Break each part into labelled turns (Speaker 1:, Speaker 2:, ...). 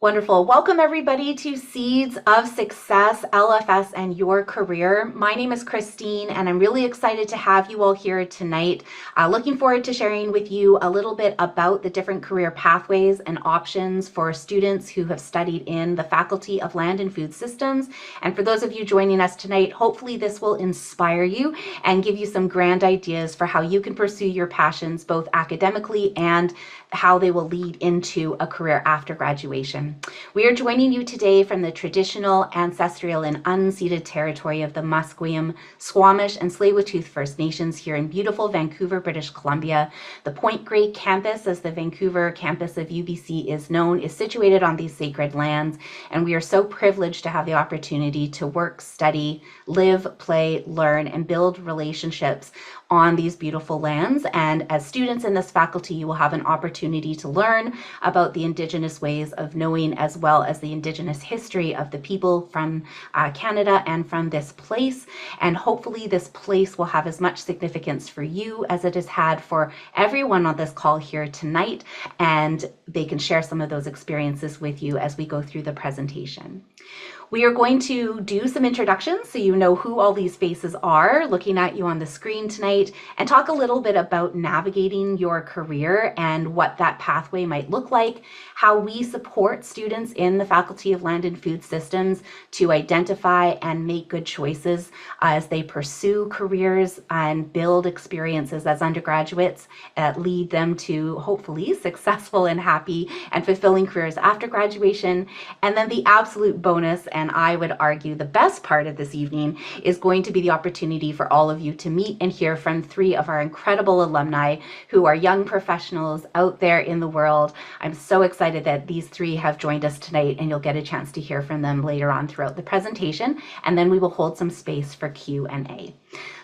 Speaker 1: Wonderful. Welcome everybody to Seeds of Success, LFS, and Your Career. My name is Christine, and I'm really excited to have you all here tonight. Looking forward to sharing with you a little bit about the different career pathways and options for students who have studied in the Faculty of Land and Food Systems. And for those of you joining us tonight, hopefully this will inspire you and give you some grand ideas for how you can pursue your passions, both academically and how they will lead into a career after graduation. We are joining you today from the traditional, ancestral, and unceded territory of the Musqueam, Squamish, and Tsleil-Waututh First Nations here in beautiful Vancouver, British Columbia. The Point Grey campus, as the Vancouver campus of UBC is known, is situated on these sacred lands, and we are so privileged to have the opportunity to work, study, live, play, learn, and build relationships on these beautiful lands. And as students in this faculty, you will have an opportunity to learn about the Indigenous ways of knowing, as well as the Indigenous history of the people from Canada and from this place. And hopefully this place will have as much significance for you as it has had for everyone on this call here tonight. And they can share some of those experiences with you as we go through the presentation. We are going to do some introductions so you know who all these faces are looking at you on the screen tonight, and talk a little bit about navigating your career and what that pathway might look like, how we support students in the Faculty of Land and Food Systems to identify and make good choices as they pursue careers and build experiences as undergraduates that lead them to hopefully successful and happy and fulfilling careers after graduation. And then the absolute bonus, and I would argue the best part of this evening, is going to be the opportunity for all of you to meet and hear from three of our incredible alumni who are young professionals out there in the world. I'm so excited that these three have joined us tonight, and you'll get a chance to hear from them later on throughout the presentation, and then we will hold some space for Q&A.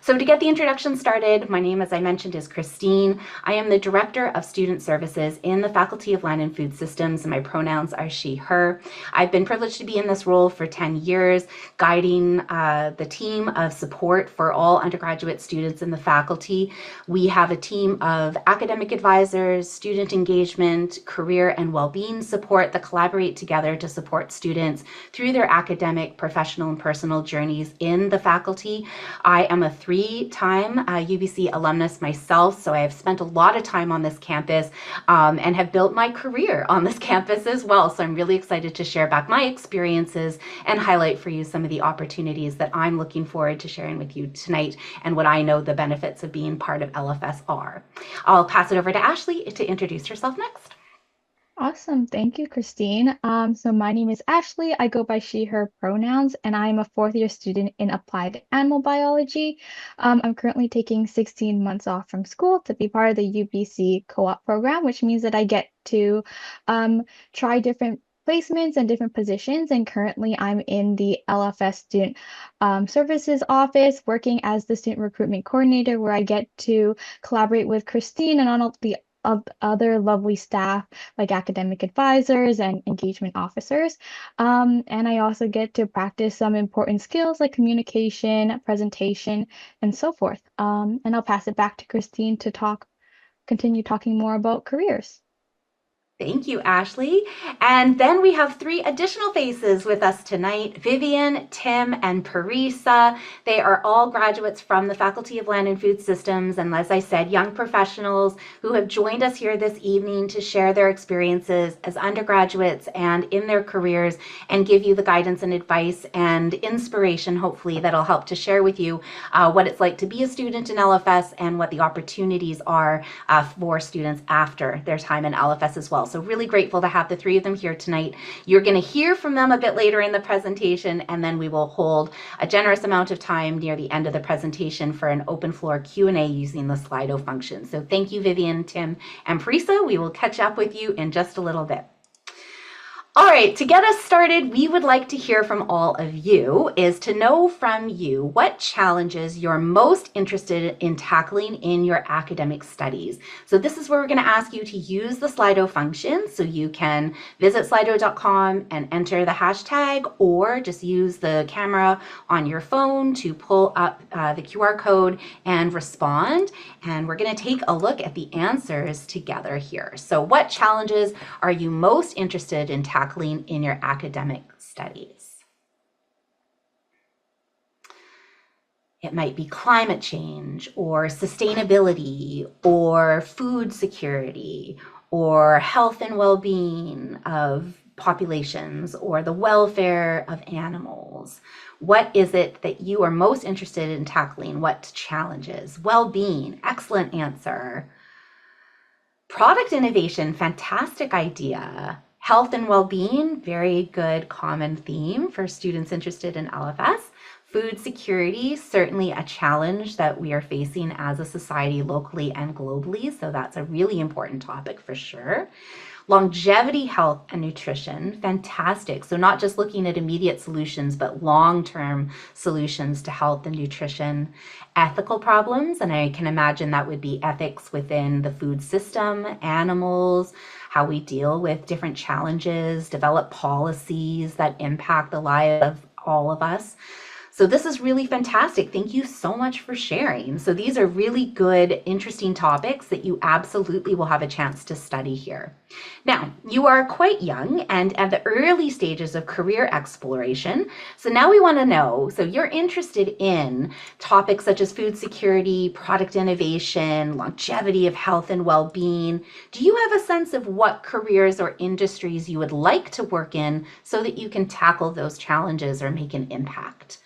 Speaker 1: So to get the introduction started, my name, as I mentioned, is Christine. I am the Director of Student Services in the Faculty of Land and Food Systems, and my pronouns are she, her. I've been privileged to be in this role for 10 years, guiding the team of support for all undergraduate students in the faculty. We have a team of academic advisors, student engagement, career and well-being support that collaborate together to support students through their academic, professional, and personal journeys in the faculty. I am a three-time UBC alumnus myself, so I have spent a lot of time on this campus and have built my career on this campus as well. So I'm really excited to share back my experiences and highlight for you some of the opportunities that I'm looking forward to sharing with you tonight and what I know the benefits of being part of LFS are. I'll pass it over to Ashley to introduce herself next.
Speaker 2: Awesome. Thank you, Christine. So my name is Ashley. I go by she, her pronouns, and I'm a fourth-year student in applied animal biology. I'm currently taking 16 months off from school to be part of the UBC co-op program, which means that I get to try different placements and different positions. And currently I'm in the LFS Student Services Office working as the Student Recruitment Coordinator, where I get to collaborate with Christine and all the other lovely staff like academic advisors and engagement officers. And I also get to practice some important skills like communication, presentation, and so forth. And I'll pass it back to Christine to continue talking more about careers.
Speaker 1: Thank you, Ashley. And then we have three additional faces with us tonight, Vivian, Tim, and Parisa. They are all graduates from the Faculty of Land and Food Systems, and as I said, young professionals who have joined us here this evening to share their experiences as undergraduates and in their careers and give you the guidance and advice and inspiration, hopefully, that'll help to share with you what it's like to be a student in LFS and what the opportunities are for students after their time in LFS as well. So really grateful to have the three of them here tonight. You're going to hear from them a bit later in the presentation, and then we will hold a generous amount of time near the end of the presentation for an open floor Q&A using the Slido function. So thank you, Vivian, Tim, and Parisa. We will catch up with you in just a little bit. All right, to get us started, we would like to hear from all of you, is to know from you what challenges you're most interested in tackling in your academic studies. So this is where we're going to ask you to use the Slido function. So you can visit slido.com and enter the hashtag, or just use the camera on your phone to pull up the QR code and respond. And we're going to take a look at the answers together here. So what challenges are you most interested in tackling tackling in your academic studies. It might be climate change or sustainability or food security or health and well-being of populations or the welfare of animals. What is it that you are most interested in tackling? What challenges? Well-being, excellent answer. Product innovation, fantastic idea. Health and well-being, very good common theme for students interested in LFS. Food security, certainly a challenge that we are facing as a society locally and globally, so that's a really important topic for sure. Longevity, health, and nutrition, fantastic. So not just looking at immediate solutions, but long-term solutions to health and nutrition. Ethical problems, and I can imagine that would be ethics within the food system, animals, how we deal with different challenges, develop policies that impact the lives of all of us. So this is really fantastic. Thank you so much for sharing. So these are really good, interesting topics that you absolutely will have a chance to study here. Now, you are quite young and at the early stages of career exploration. So now we want to know, so you're interested in topics such as food security, product innovation, longevity of health and well-being. Do you have a sense of what careers or industries you would like to work in so that you can tackle those challenges or make an impact?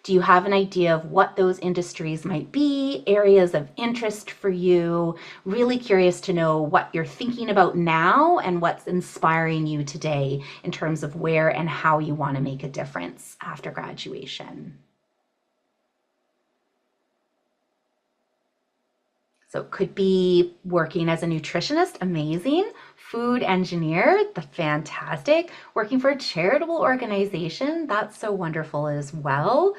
Speaker 1: Do you have an idea of what those industries might be, areas of interest for you? Really curious to know what you're thinking about now and what's inspiring you today in terms of where and how you want to make a difference after graduation. So it could be working as a nutritionist, amazing. Food engineer, the fantastic. Working for a charitable organization, that's so wonderful as well.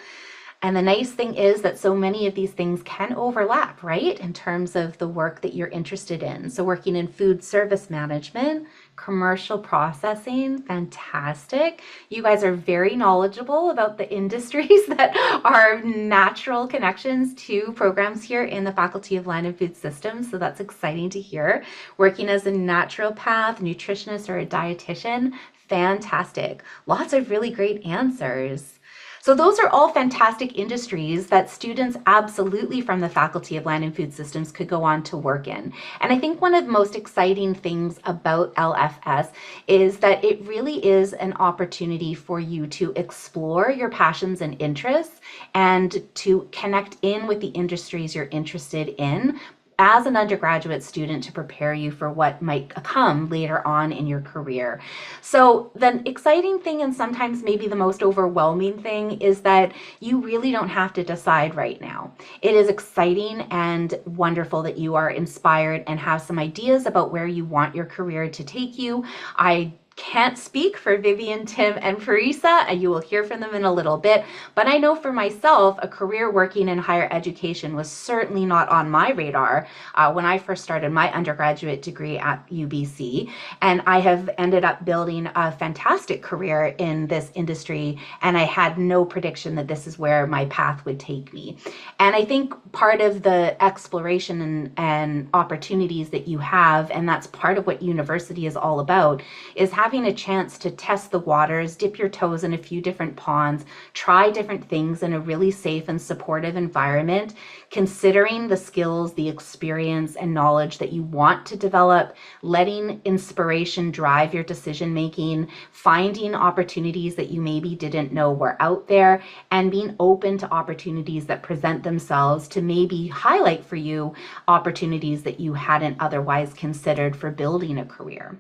Speaker 1: And the nice thing is that so many of these things can overlap, right? In terms of the work that you're interested in. So working in food service management, commercial processing, fantastic. You guys are very knowledgeable about the industries that are natural connections to programs here in the Faculty of Land and Food Systems. So that's exciting to hear. Working as a naturopath, nutritionist, or a dietitian, fantastic. Lots of really great answers. So those are all fantastic industries that students absolutely from the Faculty of Land and Food Systems could go on to work in. And I think one of the most exciting things about LFS is that it really is an opportunity for you to explore your passions and interests and to connect in with the industries you're interested in as an undergraduate student to prepare you for what might come later on in your career. So the exciting thing, and sometimes maybe the most overwhelming thing, is that you really don't have to decide right now. It is exciting and wonderful that you are inspired and have some ideas about where you want your career to take you. I can't speak for Vivian, Tim, and Parisa, and you will hear from them in a little bit, but I know for myself, a career working in higher education was certainly not on my radar when I first started my undergraduate degree at UBC, and I have ended up building a fantastic career in this industry, and I had no prediction that this is where my path would take me. And I think part of the exploration and opportunities that you have, and that's part of what university is all about, is having a chance to test the waters, dip your toes in a few different ponds, try different things in a really safe and supportive environment, considering the skills, the experience, and knowledge that you want to develop, letting inspiration drive your decision making, finding opportunities that you maybe didn't know were out there, and being open to opportunities that present themselves to maybe highlight for you opportunities that you hadn't otherwise considered for building a career.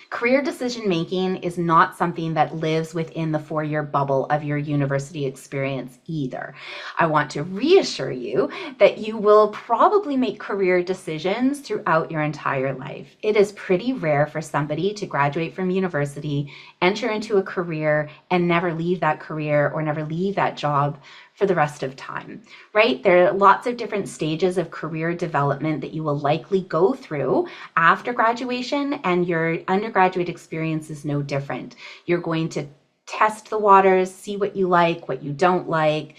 Speaker 1: Career decision making is not something that lives within the four-year bubble of your university experience either. I want to reassure you that you will probably make career decisions throughout your entire life. It is pretty rare for somebody to graduate from university, enter into a career, and never leave that career or never leave that job for the rest of time, right? There are lots of different stages of career development that you will likely go through after graduation, and your undergraduate experience is no different. You're going to test the waters, see what you like, what you don't like.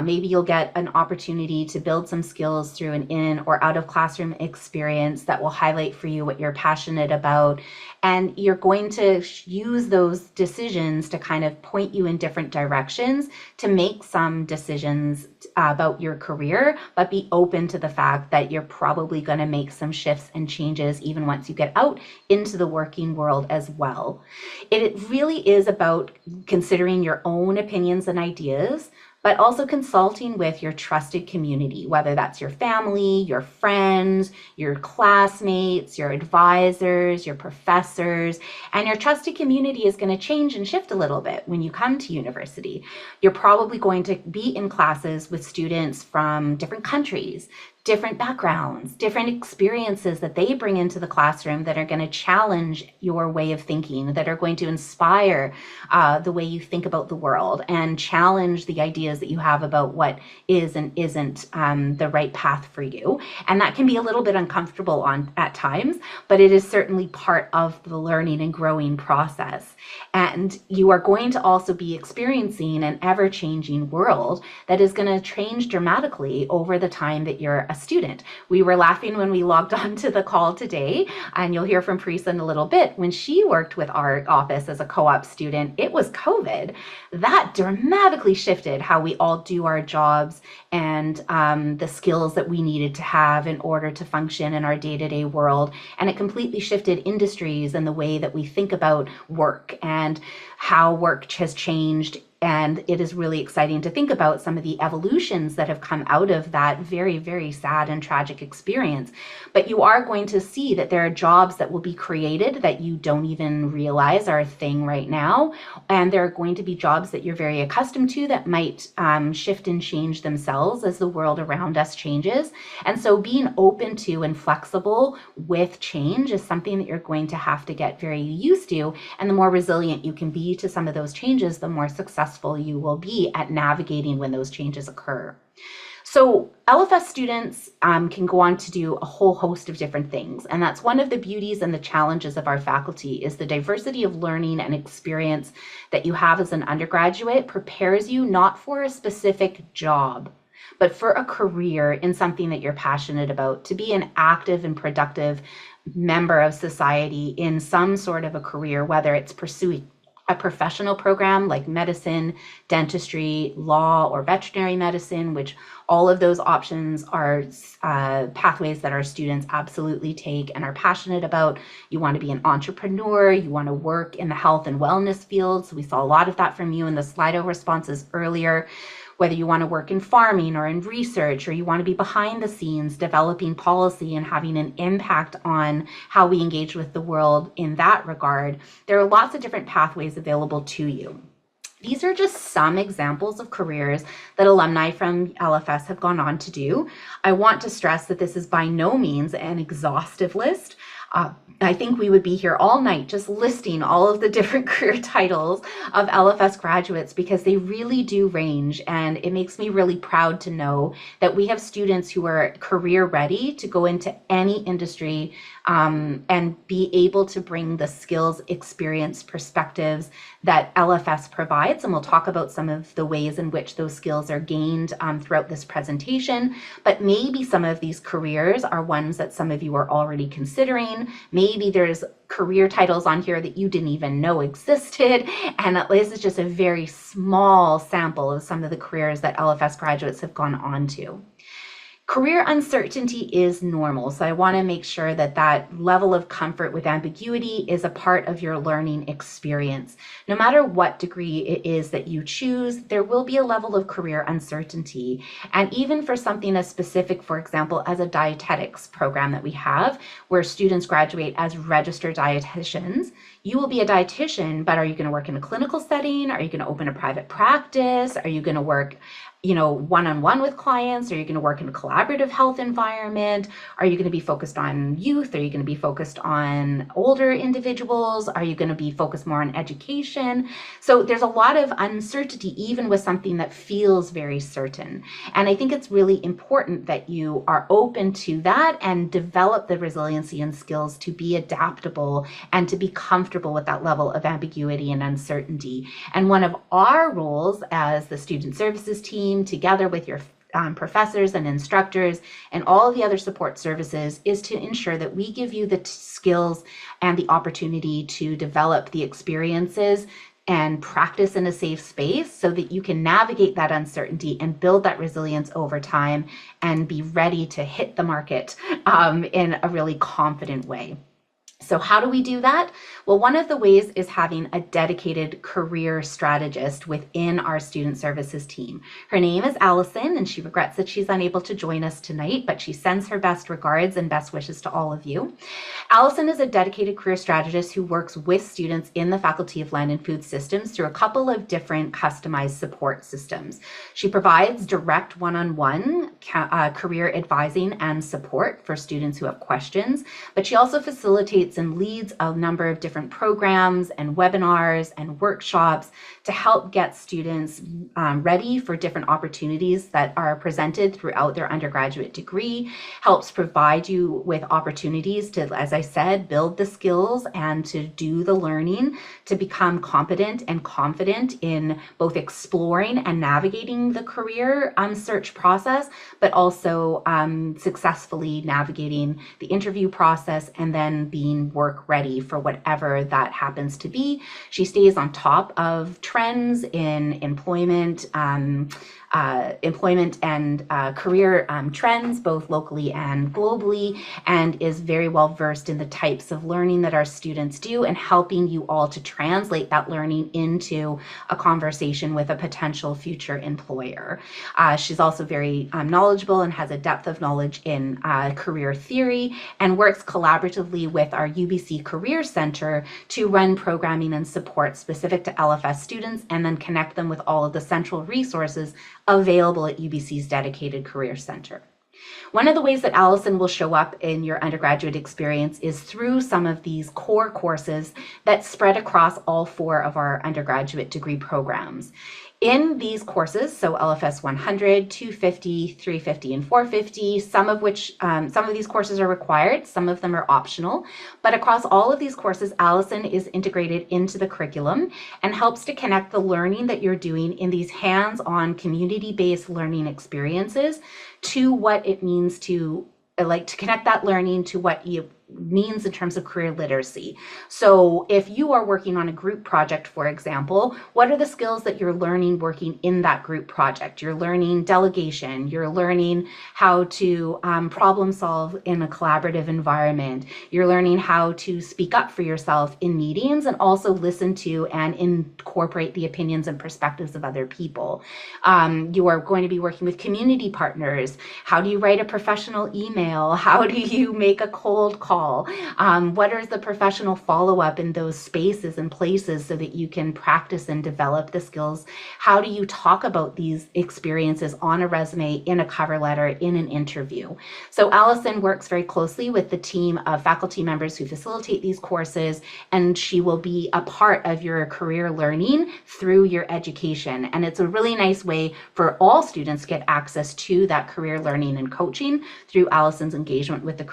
Speaker 1: Maybe you'll get an opportunity to build some skills through an in or out of classroom experience that will highlight for you what you're passionate about. And you're going to use those decisions to kind of point you in different directions to make some decisions about your career, but be open to the fact that you're probably going to make some shifts and changes even once you get out into the working world as well. It really is about considering your own opinions and ideas, but also consulting with your trusted community, whether that's your family, your friends, your classmates, your advisors, your professors, and your trusted community is going to change and shift a little bit when you come to university. You're probably going to be in classes with students from different countries, different backgrounds, different experiences that they bring into the classroom that are going to challenge your way of thinking, that are going to inspire the way you think about the world and challenge the ideas that you have about what is and isn't the right path for you. And that can be a little bit uncomfortable at times, but it is certainly part of the learning and growing process. And you are going to also be experiencing an ever-changing world that is going to change dramatically over the time that you're a student. We were laughing when we logged on to the call today, and you'll hear from Parisa in a little bit. When she worked with our office as a co-op student, it was COVID. That dramatically shifted how we all do our jobs and the skills that we needed to have in order to function in our day-to-day world. And it completely shifted industries and the way that we think about work and how work has changed. And it is really exciting to think about some of the evolutions that have come out of that very, very sad and tragic experience. But you are going to see that there are jobs that will be created that you don't even realize are a thing right now. And there are going to be jobs that you're very accustomed to that might shift and change themselves as the world around us changes. And so being open to and flexible with change is something that you're going to have to get very used to. And the more resilient you can be to some of those changes, the more successful you will be at navigating when those changes occur. So LFS students can go on to do a whole host of different things. And that's one of the beauties and the challenges of our faculty is the diversity of learning and experience that you have as an undergraduate prepares you not for a specific job, but for a career in something that you're passionate about, to be an active and productive member of society in some sort of a career, whether it's pursuing a professional program like medicine, dentistry, law, or veterinary medicine, which all of those options are pathways that our students absolutely take and are passionate about. You want to be an entrepreneur, you want to work in the health and wellness field. So we saw a lot of that from you in the Slido responses earlier. Whether you want to work in farming or in research, or you want to be behind the scenes developing policy and having an impact on how we engage with the world in that regard, there are lots of different pathways available to you. These are just some examples of careers that alumni from LFS have gone on to do. I want to stress that this is by no means an exhaustive list. I think we would be here all night just listing all of the different career titles of LFS graduates because they really do range, and it makes me really proud to know that we have students who are career ready to go into any industry and be able to bring the skills, experience, perspectives that LFS provides. And we'll talk about some of the ways in which those skills are gained throughout this presentation. But maybe some of these careers are ones that some of you are already considering. Maybe there's career titles on here that you didn't even know existed. And this is just a very small sample of some of the careers that LFS graduates have gone on to. Career uncertainty is normal, so I want to make sure that that level of comfort with ambiguity is a part of your learning experience. No matter what degree it is that you choose, there will be a level of career uncertainty. And even for something as specific, for example, as a dietetics program that we have, where students graduate as registered dietitians, you will be a dietitian, but are you going to work in a clinical setting? Are you going to open a private practice? Are you going to work one-on-one with clients? Are you going to work in a collaborative health environment? Are you going to be focused on youth? Are you going to be focused on older individuals? Are you going to be focused more on education? So there's a lot of uncertainty, even with something that feels very certain. And I think it's really important that you are open to that and develop the resiliency and skills to be adaptable and to be comfortable with that level of ambiguity and uncertainty. And one of our roles as the student services team, together with your professors and instructors and all of the other support services, is to ensure that we give you the skills and the opportunity to develop the experiences and practice in a safe space so that you can navigate that uncertainty and build that resilience over time and be ready to hit the market in a really confident way. So how do we do that? Well, one of the ways is having a dedicated career strategist within our student services team. Her name is Allison, and she regrets that she's unable to join us tonight, but she sends her best regards and best wishes to all of you. Allison is a dedicated career strategist who works with students in the Faculty of Land and Food Systems through a couple of different customized support systems. She provides direct one-on-one career advising and support for students who have questions, but she also facilitates and leads a number of different programs and webinars and workshops to help get students ready for different opportunities that are presented throughout their undergraduate degree, helps provide you with opportunities to, as I said, build the skills and to do the learning to become competent and confident in both exploring and navigating the career search process, but also successfully navigating the interview process and then being work ready for whatever that happens to be. She stays on top of trends in employment and career trends, both locally and globally, and is very well versed in the types of learning that our students do and helping you all to translate that learning into a conversation with a potential future employer. She's also very knowledgeable and has a depth of knowledge in career theory and works collaboratively with our UBC Career Center to run programming and support specific to LFS students and then connect them with all of the central resources available at UBC's dedicated Career Center. One of the ways that Allison will show up in your undergraduate experience is through some of these core courses that spread across all 4 of our undergraduate degree programs. In these courses, so LFS 100, 250, 350, and 450, some of these courses are required, some of them are optional, but across all of these courses, Allison is integrated into the curriculum and helps to connect the learning that you're doing in these hands-on community-based learning experiences to what it means to connect that learning to what you means in terms of career literacy. So if you are working on a group project, for example, what are the skills that you're learning working in that group project? You're learning delegation, you're learning how to problem solve in a collaborative environment, you're learning how to speak up for yourself in meetings and also listen to and incorporate the opinions and perspectives of other people. You are going to be working with community partners. How do you write a professional email? How do you make a cold call? What is the professional follow-up in those spaces and places so that you can practice and develop the skills? How do you talk about these experiences on a resume, in a cover letter, in an interview? So Allison works very closely with the team of faculty members who facilitate these courses, and she will be a part of your career learning through your education. And it's a really nice way for all students to get access to that career learning and coaching through Allison's engagement with the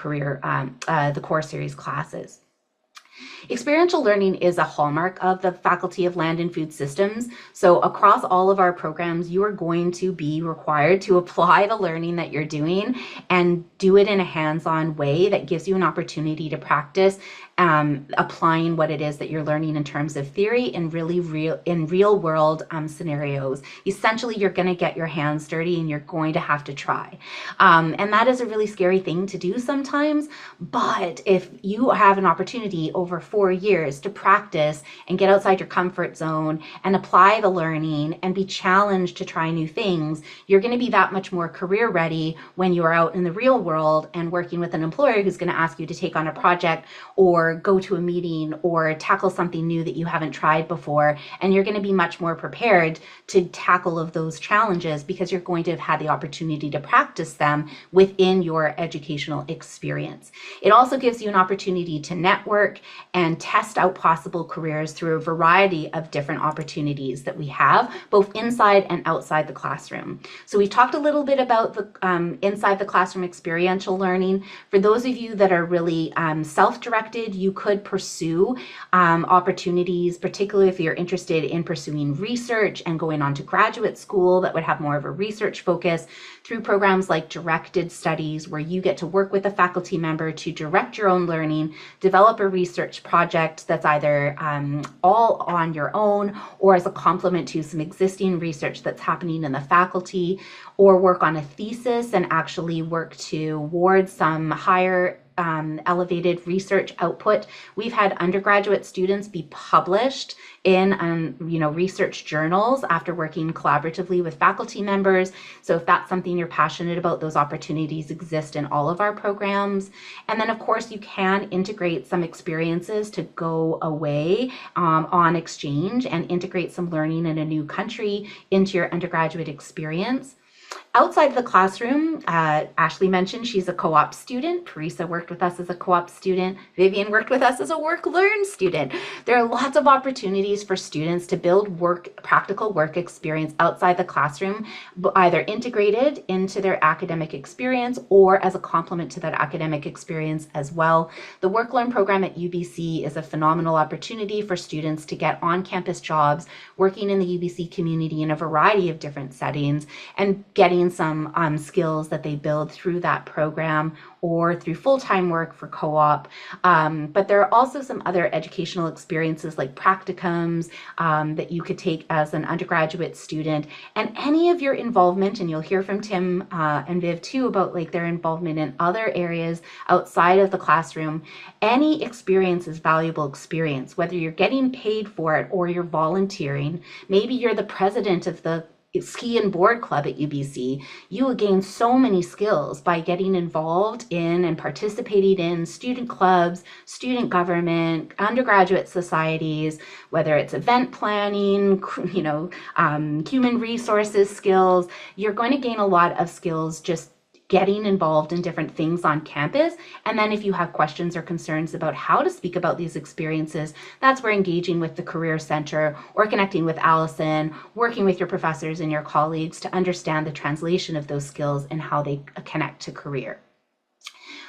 Speaker 1: core series classes. Experiential learning is a hallmark of the Faculty of Land and Food Systems. So across all of our programs, you are going to be required to apply the learning that you're doing and do it in a hands-on way that gives you an opportunity to practice applying what it is that you're learning in terms of theory in real world scenarios. Essentially, you're going to get your hands dirty and you're going to have to try. And that is a really scary thing to do sometimes. But if you have an opportunity over 4 4 years to practice and get outside your comfort zone and apply the learning and be challenged to try new things, you're going to be that much more career ready when you're out in the real world and working with an employer who's going to ask you to take on a project or go to a meeting or tackle something new that you haven't tried before. And you're going to be much more prepared to tackle of those challenges because you're going to have had the opportunity to practice them within your educational experience. It also gives you an opportunity to network and test out possible careers through a variety of different opportunities that we have, both inside and outside the classroom. So we've talked a little bit about the inside the classroom experiential learning. For those of you that are really self-directed, you could pursue opportunities, particularly if you're interested in pursuing research and going on to graduate school that would have more of a research focus, through programs like directed studies, where you get to work with a faculty member to direct your own learning, develop a research project that's either all on your own or as a complement to some existing research that's happening in the faculty, or work on a thesis and actually work towards some higher elevated research output. We've had undergraduate students be published in research journals after working collaboratively with faculty members. So if that's something you're passionate about, those opportunities exist in all of our programs. And then of course you can integrate some experiences to go away on exchange and integrate some learning in a new country into your undergraduate experience. Outside of the classroom, Ashley mentioned she's a co-op student. Parisa worked with us as a co-op student. Vivian worked with us as a work-learn student. There are lots of opportunities for students to build practical work experience outside the classroom, either integrated into their academic experience or as a complement to that academic experience as well. The work-learn program at UBC is a phenomenal opportunity for students to get on-campus jobs, working in the UBC community in a variety of different settings, and getting some skills that they build through that program or through full-time work for co-op. But there are also some other educational experiences like practicums that you could take as an undergraduate student. And any of your involvement, and you'll hear from Tim and Viv too about like their involvement in other areas outside of the classroom, any experience is valuable experience, whether you're getting paid for it or you're volunteering. Maybe you're the president of the ski and board club at UBC. You will gain so many skills by getting involved in and participating in student clubs, student government, undergraduate societies, whether it's event planning, human resources skills. You're going to gain a lot of skills just getting involved in different things on campus. And then if you have questions or concerns about how to speak about these experiences, that's where engaging with the Career Center or connecting with Allison, working with your professors and your colleagues to understand the translation of those skills and how they connect to career.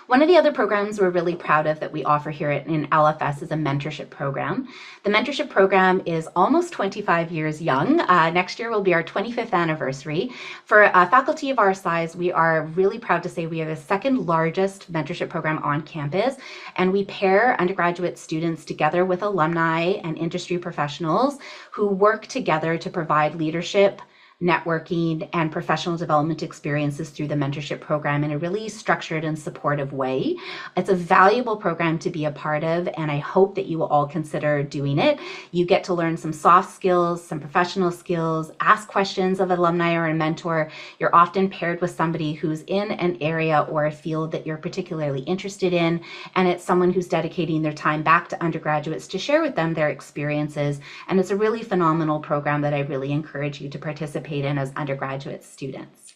Speaker 1: One of the other programs we're really proud of that we offer here in LFS is a mentorship program. The mentorship program is almost 25 years young. Next year will be our 25th anniversary. For a faculty of our size, we are really proud to say we have the second largest mentorship program on campus, and we pair undergraduate students together with alumni and industry professionals who work together to provide leadership, networking, and professional development experiences through the mentorship program in a really structured and supportive way. It's a valuable program to be a part of, and I hope that you will all consider doing it. You get to learn some soft skills, some professional skills, ask questions of an alumni or a mentor. You're often paired with somebody who's in an area or a field that you're particularly interested in, and it's someone who's dedicating their time back to undergraduates to share with them their experiences. And it's a really phenomenal program that I really encourage you to participate in as undergraduate students.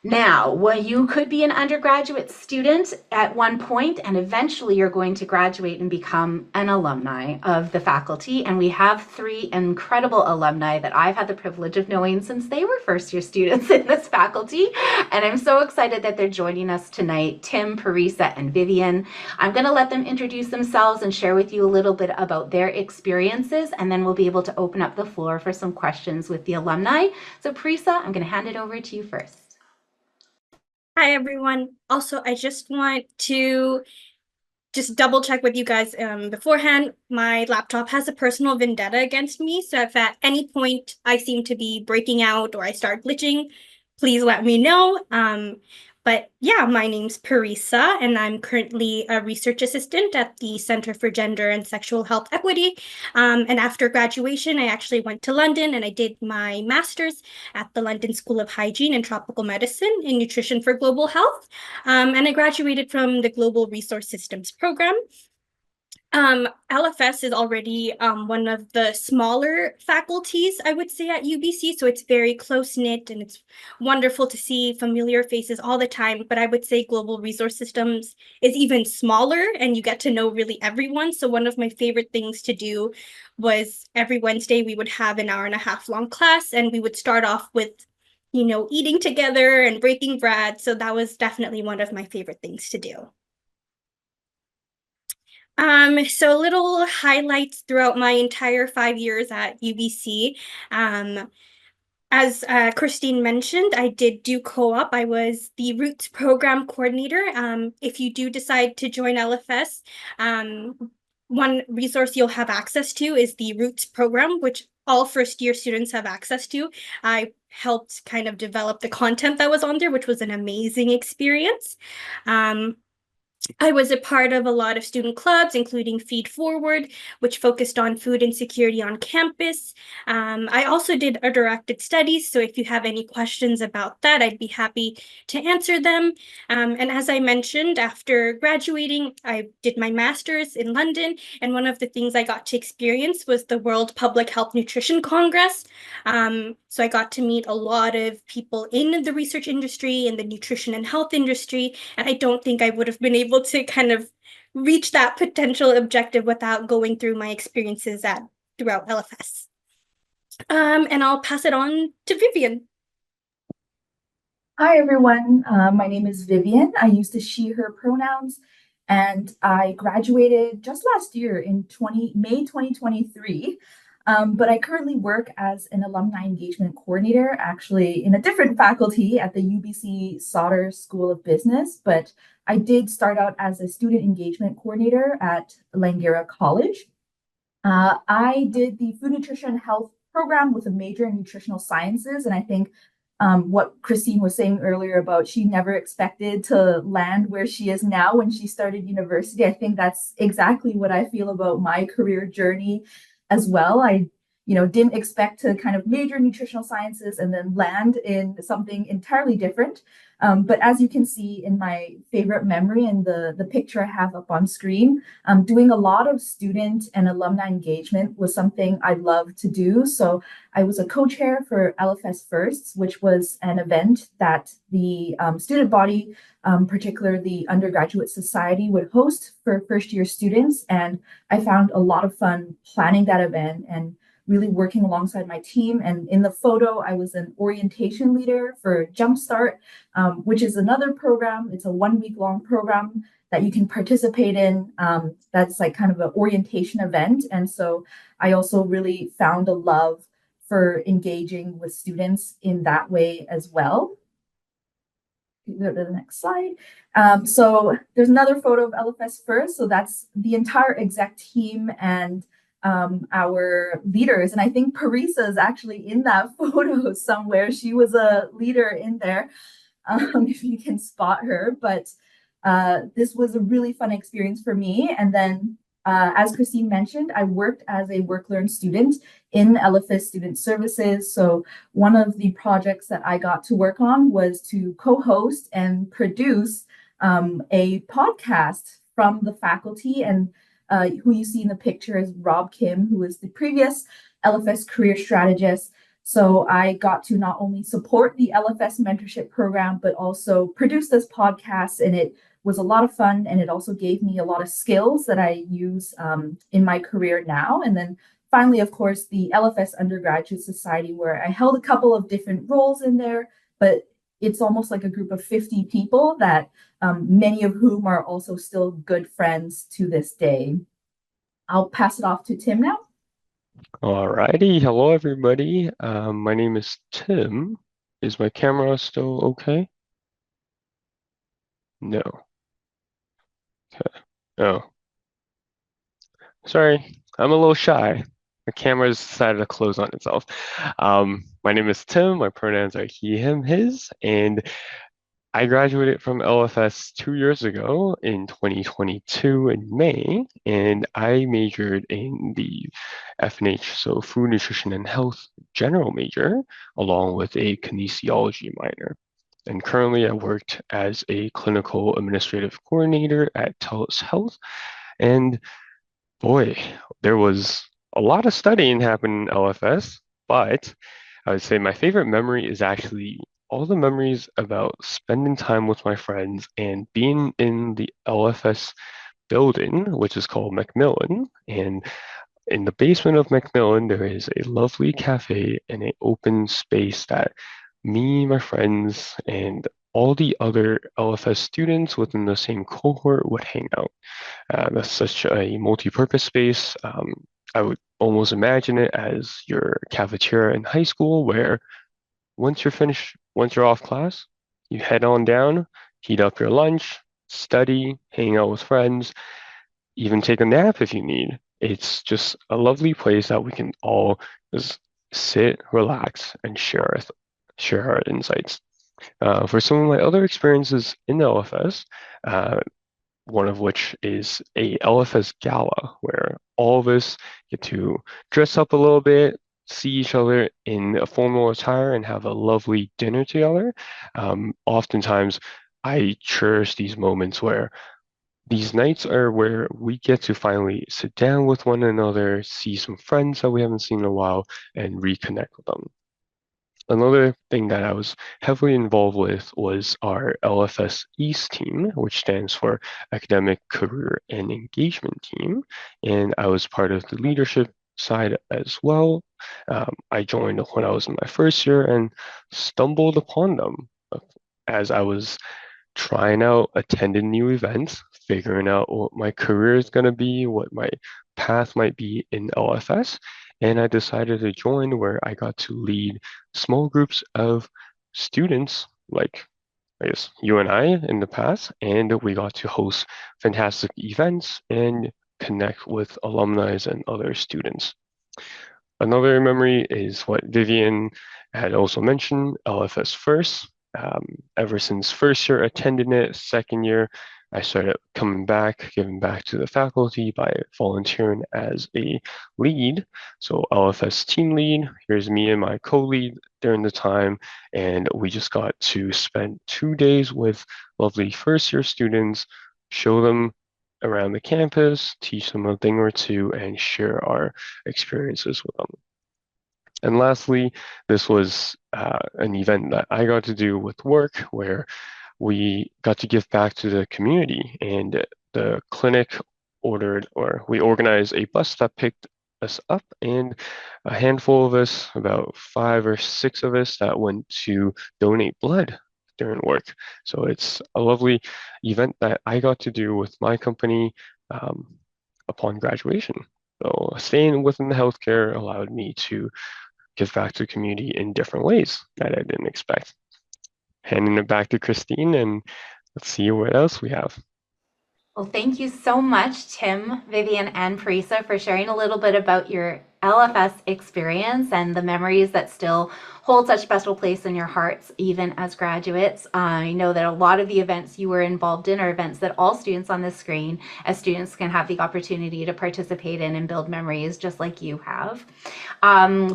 Speaker 1: Now, well, you could be an undergraduate student at one point, and eventually you're going to graduate and become an alumni of the faculty. And we have 3 incredible alumni that I've had the privilege of knowing since they were first-year students in this faculty. And I'm so excited that they're joining us tonight, Tim, Parisa, and Vivian. I'm going to let them introduce themselves and share with you a little bit about their experiences, and then we'll be able to open up the floor for some questions with the alumni. So Parisa, I'm going to hand it over to you first.
Speaker 3: Hi, everyone. Also, I just want to double check with you guys beforehand. My laptop has a personal vendetta against me, so if at any point I seem to be breaking out or I start glitching, please let me know. But yeah, my name's Parisa, and I'm currently a research assistant at the Center for Gender and Sexual Health Equity. And after graduation, I actually went to London and I did my master's at the London School of Hygiene and Tropical Medicine in Nutrition for Global Health. And I graduated from the Global Resource Systems program. LFS is already one of the smaller faculties, I would say, at UBC. So it's very close-knit and it's wonderful to see familiar faces all the time. But I would say Global Resource Systems is even smaller and you get to know really everyone. So one of my favorite things to do was every Wednesday we would have an hour and a half long class and we would start off with, eating together and breaking bread. So that was definitely one of my favorite things to do. So little highlights throughout my entire 5 years at UBC. As Christine mentioned, I did do co-op. I was the Roots program coordinator. If you do decide to join LFS, one resource you'll have access to is the Roots program, which all first-year students have access to. I helped kind of develop the content that was on there, which was an amazing experience. I was a part of a lot of student clubs, including Feed Forward, which focused on food insecurity on campus. I also did a directed studies, so if you have any questions about that, I'd be happy to answer them. And as I mentioned, after graduating, I did my master's in London, and one of the things I got to experience was the World Public Health Nutrition Congress. So I got to meet a lot of people in the research industry, in the nutrition and health industry, and I don't think I would have been able to kind of reach that potential objective without going through my experiences throughout LFS. And I'll pass it on to Vivian.
Speaker 4: Hi, everyone. My name is Vivian. I use the she, her pronouns, and I graduated just last year in May 2023. But I currently work as an alumni engagement coordinator, actually in a different faculty at the UBC Sauder School of Business. But I did start out as a student engagement coordinator at Langara College. I did the food nutrition health program with a major in nutritional sciences, and I think what Christine was saying earlier about she never expected to land where she is now when she started university. I think that's exactly what I feel about my career journey as well. I, didn't expect to kind of major in nutritional sciences and then land in something entirely different. But as you can see in my favorite memory and the picture I have up on screen, doing a lot of student and alumni engagement was something I love to do. So I was a co-chair for LFS Firsts, which was an event that the student body, particularly the undergraduate society, would host for first-year students. And I found a lot of fun planning that event and really working alongside my team. And in the photo, I was an orientation leader for Jumpstart, which is another program. It's a 1-week-long program that you can participate in. That's like kind of an orientation event. And so I also really found a love for engaging with students in that way as well. Go to the next slide. So there's another photo of LFS First. So that's the entire exec team and our leaders. And I think Parisa is actually in that photo somewhere. She was a leader in there, if you can spot her. But this was a really fun experience for me. And then, as Christine mentioned, I worked as a work-learn student in LFS Student Services. So one of the projects that I got to work on was to co-host and produce a podcast from the faculty. And who you see in the picture is Rob Kim, who is the previous LFS career strategist. So I got to not only support the LFS mentorship program, but also produce this podcast. And it was a lot of fun. And it also gave me a lot of skills that I use in my career now. And then finally, of course, the LFS Undergraduate Society, where I held a couple of different roles in there, but it's almost like a group of 50 people that many of whom are also still good friends to this day. I'll pass it off to Tim now.
Speaker 5: Alrighty, hello everybody. My name is Tim. Is my camera still okay? No. Okay. Oh. Sorry, I'm a little shy. The camera's decided to close on itself. My name is Tim. My pronouns are he, him, his, and I graduated from LFS 2 years ago in 2022 in May, and I majored in the FNH, so Food, Nutrition, and Health general major, along with a kinesiology minor. And currently, I worked as a clinical administrative coordinator at TELUS Health. And boy, there was a lot of studying happening in LFS, but I would say my favorite memory is actually all the memories about spending time with my friends and being in the LFS building, which is called Macmillan. And in the basement of Macmillan, there is a lovely cafe and an open space that me, my friends, and all the other LFS students within the same cohort would hang out. That's such a multi-purpose space. I would almost imagine it as your cafeteria in high school, where once you're off class, you head on down, heat up your lunch, study, hang out with friends, even take a nap if you need. It's just a lovely place that we can all just sit, relax, and share our insights. For some of my other experiences in the LFS, one of which is a LFS gala where all of us get to dress up a little bit, see each other in a formal attire, and have a lovely dinner together. Oftentimes, I cherish these moments where these nights are where we get to finally sit down with one another, see some friends that we haven't seen in a while, and reconnect with them. Another thing that I was heavily involved with was our LFS East team, which stands for Academic Career and Engagement Team. And I was part of the leadership side as well. I joined when I was in my first year and stumbled upon them as I was trying out attending new events, figuring out what my career is going to be, what my path might be in LFS. And I decided to join where I got to lead small groups of students, like I guess you and I in the past, and we got to host fantastic events and connect with alumni and other students. Another memory is what Vivian had also mentioned, LFS First. Ever since first year attending it, second year, I started coming back, giving back to the faculty by volunteering as a lead. So LFS team lead, here's me and my co-lead during the time, and we just got to spend 2 days with lovely first year students, show them around the campus, teach them a thing or two, and share our experiences with them. And lastly, this was an event that I got to do with work where we got to give back to the community, and the clinic we organized a bus that picked us up, and a handful of us, about 5 or 6 of us, that went to donate blood during work. So it's a lovely event that I got to do with my company upon graduation. So staying within the healthcare allowed me to give back to the community in different ways that I didn't expect. Handing it back to Christine, and let's see what else we have.
Speaker 1: Well, thank you so much, Tim, Vivian, and Parisa, for sharing a little bit about your LFS experience and the memories that still hold such special place in your hearts, even as graduates. I know that a lot of the events you were involved in are events that all students on this screen, as students, can have the opportunity to participate in and build memories just like you have.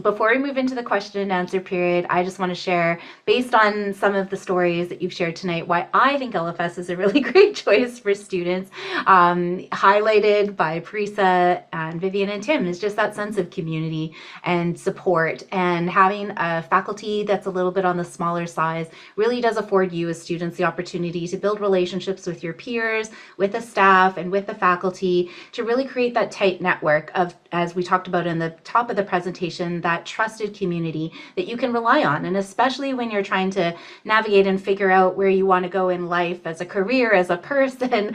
Speaker 1: Before we move into the question and answer period, I just want to share, based on some of the stories that you've shared tonight, why I think LFS is a really great choice for students. Highlighted by Parisa and Vivian and Tim is just that sense of community and support, and having a faculty that's a little bit on the smaller size really does afford you as students the opportunity to build relationships with your peers, with the staff, and with the faculty to really create that tight network of, as we talked about in the top of the presentation, that trusted community that you can rely on. And especially when you're trying to navigate and figure out where you want to go in life as a career, as a person,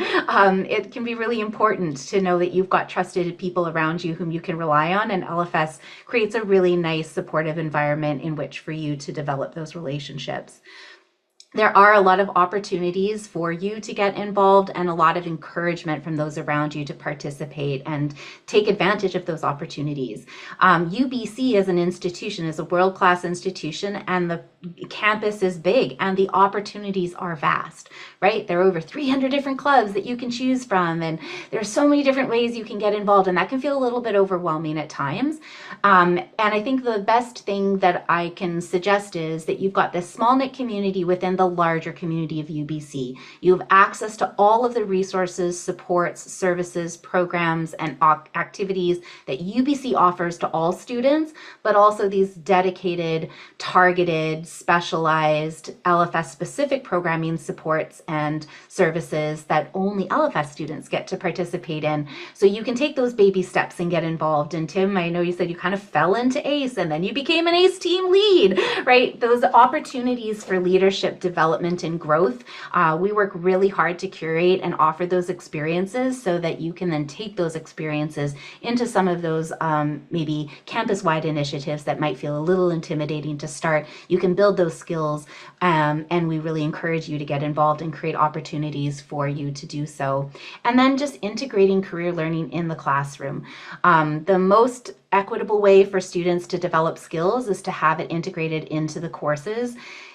Speaker 1: it can be really important to know that you've got trusted people around you whom you can rely on, and LFS creates a really nice supportive environment in which for you to develop those relationships. there are a lot of opportunities for you to get involved and a lot of encouragement from those around you to participate and take advantage of those opportunities. UBC as an institution is a world-class institution, and the campus is big and the opportunities are vast, right? There are over 300 different clubs that you can choose from, and there's so many different ways you can get involved, and that can feel a little bit overwhelming at times. And I think the best thing that I can suggest is that you've got this small knit community within the larger community of UBC. You have access to all of the resources, supports, services, programs, and activities that UBC offers to all students, but also these dedicated, targeted, specialized LFS specific programming supports and services that only LFS students get to participate in. So you can take those baby steps and get involved. And Tim, I know you said you kind of fell into ACE and then you became an ACE team lead, right? Those opportunities for leadership development and growth, we work really hard to curate and offer those experiences so that you can then take those experiences into some of those maybe campus-wide initiatives that might feel a little intimidating to start. You can build those skills, and we really encourage you to get involved and create opportunities for you to do so. And then just integrating career learning in the classroom. The most equitable way for students to develop skills is to have it integrated into the courses.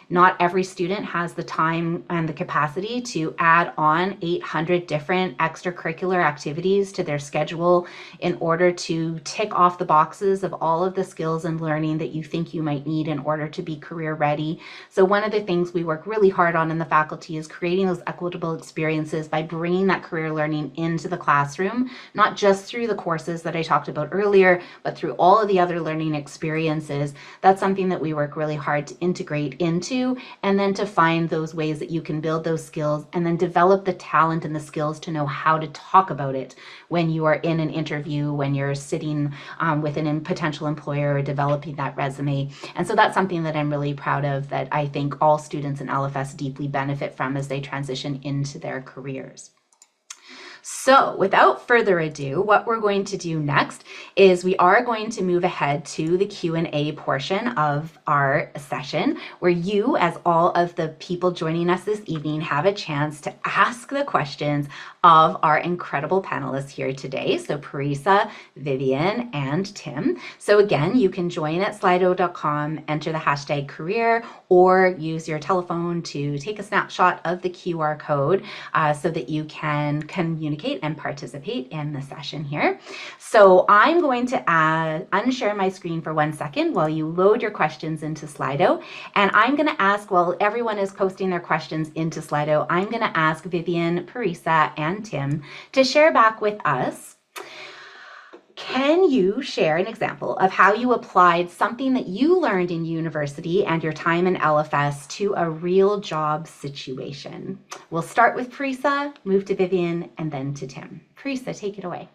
Speaker 1: Not every student has the time and the capacity to add on 800 different extracurricular activities to their schedule in order to tick off the boxes of all of the skills and learning that you think you might need in order to be career ready. So one of the things we work really hard on in the faculty is creating those equitable experiences by bringing that career learning into the classroom, not just through the courses that I talked about earlier, but through all of the other learning experiences. That's something that we work really hard to integrate into, and then to find those ways that you can build those skills and then develop the talent and the skills to know how to talk about it when you are in an interview, when you're sitting with a potential employer or developing that resume. And so that's something that I'm really proud of, that I think all students in LFS deeply benefit from as they transition into their careers. So without further ado, what we're going to do next is we are going to move ahead to the Q&A portion of our session, where you, as all of the people joining us this evening, have a chance to ask the questions of our incredible panelists here today. So Parisa, Vivian, and Tim. So again, you can join at slido.com, enter the hashtag career, or use your telephone to take a snapshot of the QR code so that you can communicate and participate in the session here. So I'm going to unshare my screen for 1 second while you load your questions into Slido. And I'm going to ask, while everyone is posting their questions into Slido, I'm going to ask Vivian, Parisa, and Tim to share back with us. Can you share an example of how you applied something that you learned in university and your time in LFS to a real job situation? We'll start with Parisa, move to Vivian, and then to Tim. Parisa, take it away.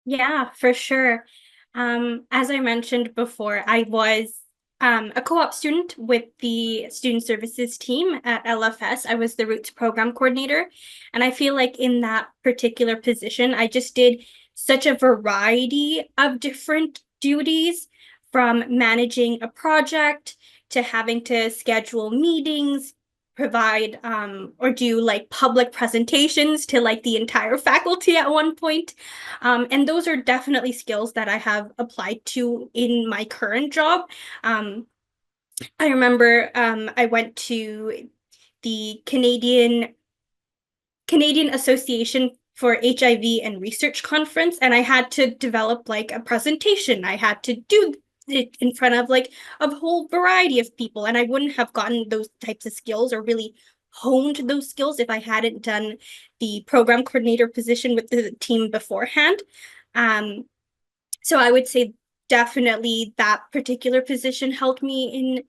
Speaker 3: Yeah, for sure. As I mentioned before, I was a co-op student with the student services team at LFS. I was the Roots program coordinator. And I feel like in that particular position, I just did such a variety of different duties, from managing a project to having to schedule meetings, provide or do like public presentations to like the entire faculty at one point. And those are definitely skills that I have applied to in my current job. I remember I went to the Canadian Association for HIV and Research Conference, and I had to develop like a presentation. I had to do it in front of like a whole variety of people, and I wouldn't have gotten those types of skills or really honed those skills if I hadn't done the program coordinator position with the team beforehand. So I would say definitely that particular position helped me in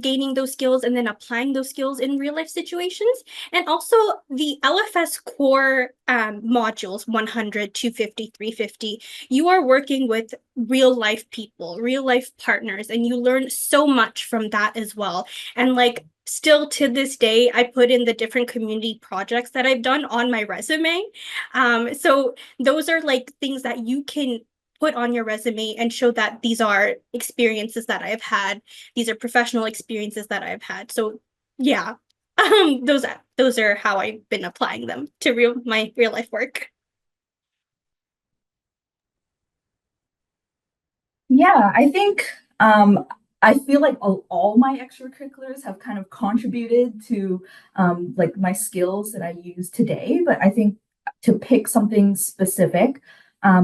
Speaker 3: gaining those skills and then applying those skills in real life situations. And also the LFS core modules 100, 250, 350, you are working with real life people, real life partners, and you learn so much from that as well. And like still to this day, I put in the different community projects that I've done on my resume. So those are like things that you can put on your resume and show that these are experiences that I've had. These are professional experiences that I've had. So Yeah. Those are how I've been applying them to my real life work.
Speaker 4: Yeah, I think I feel like all my extracurriculars have kind of contributed to like my skills that I use today. But I think to pick something specific,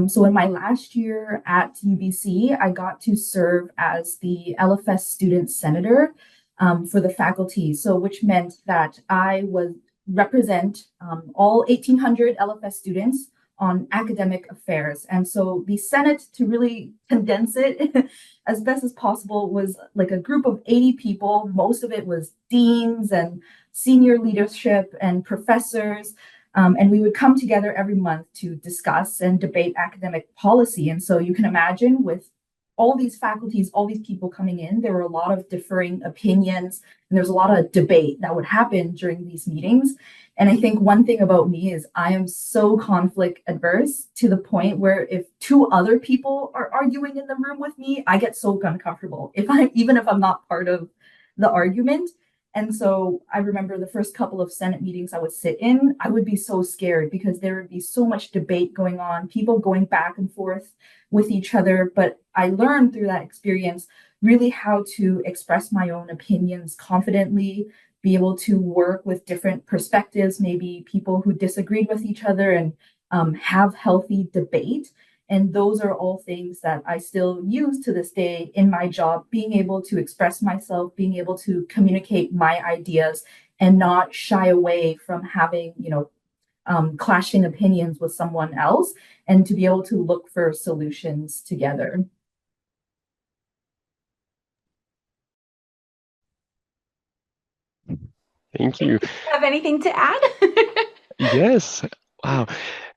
Speaker 4: so in my last year at UBC, I got to serve as the LFS student senator for the faculty. So which meant that I would represent all 1,800 LFS students on academic affairs. And so the Senate, to really condense it as best as possible, was like a group of 80 people. Most of it was deans and senior leadership and professors. And we would come together every month to discuss and debate academic policy. And so you can imagine with all these faculties, all these people coming in, there were a lot of differing opinions and there's a lot of debate that would happen during these meetings. And I think one thing about me is I am so conflict adverse to the point where if two other people are arguing in the room with me, I get so uncomfortable even if I'm not part of the argument. And so I remember the first couple of Senate meetings I would sit in, I would be so scared because there would be so much debate going on, people going back and forth with each other. But I learned through that experience really how to express my own opinions confidently, be able to work with different perspectives, maybe people who disagreed with each other, and have healthy debate. And those are all things that I still use to this day in my job, being able to express myself, being able to communicate my ideas and not shy away from having, clashing opinions with someone else and to be able to look for solutions together.
Speaker 5: Thank you.
Speaker 1: Have anything to add?
Speaker 5: Yes. Wow.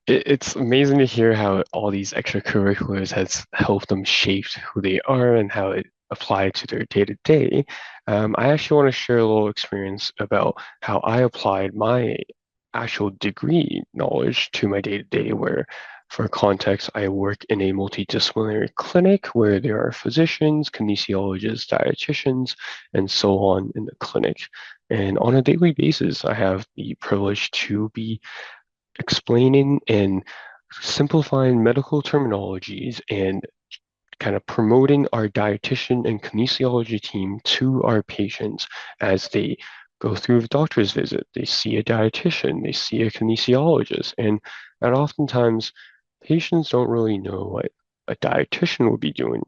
Speaker 5: It's amazing to hear how all these extracurriculars has helped them shape who they are and how it applied to their day to day. I actually want to share a little experience about how I applied my actual degree knowledge to my day to day, where for context, I work in a multidisciplinary clinic where there are physicians, kinesiologists, dietitians, and so on in the clinic. And on a daily basis, I have the privilege to be explaining and simplifying medical terminologies and kind of promoting our dietitian and kinesiology team to our patients as they go through a doctor's visit. They see a dietitian, they see a kinesiologist, and oftentimes patients don't really know what a dietitian would be doing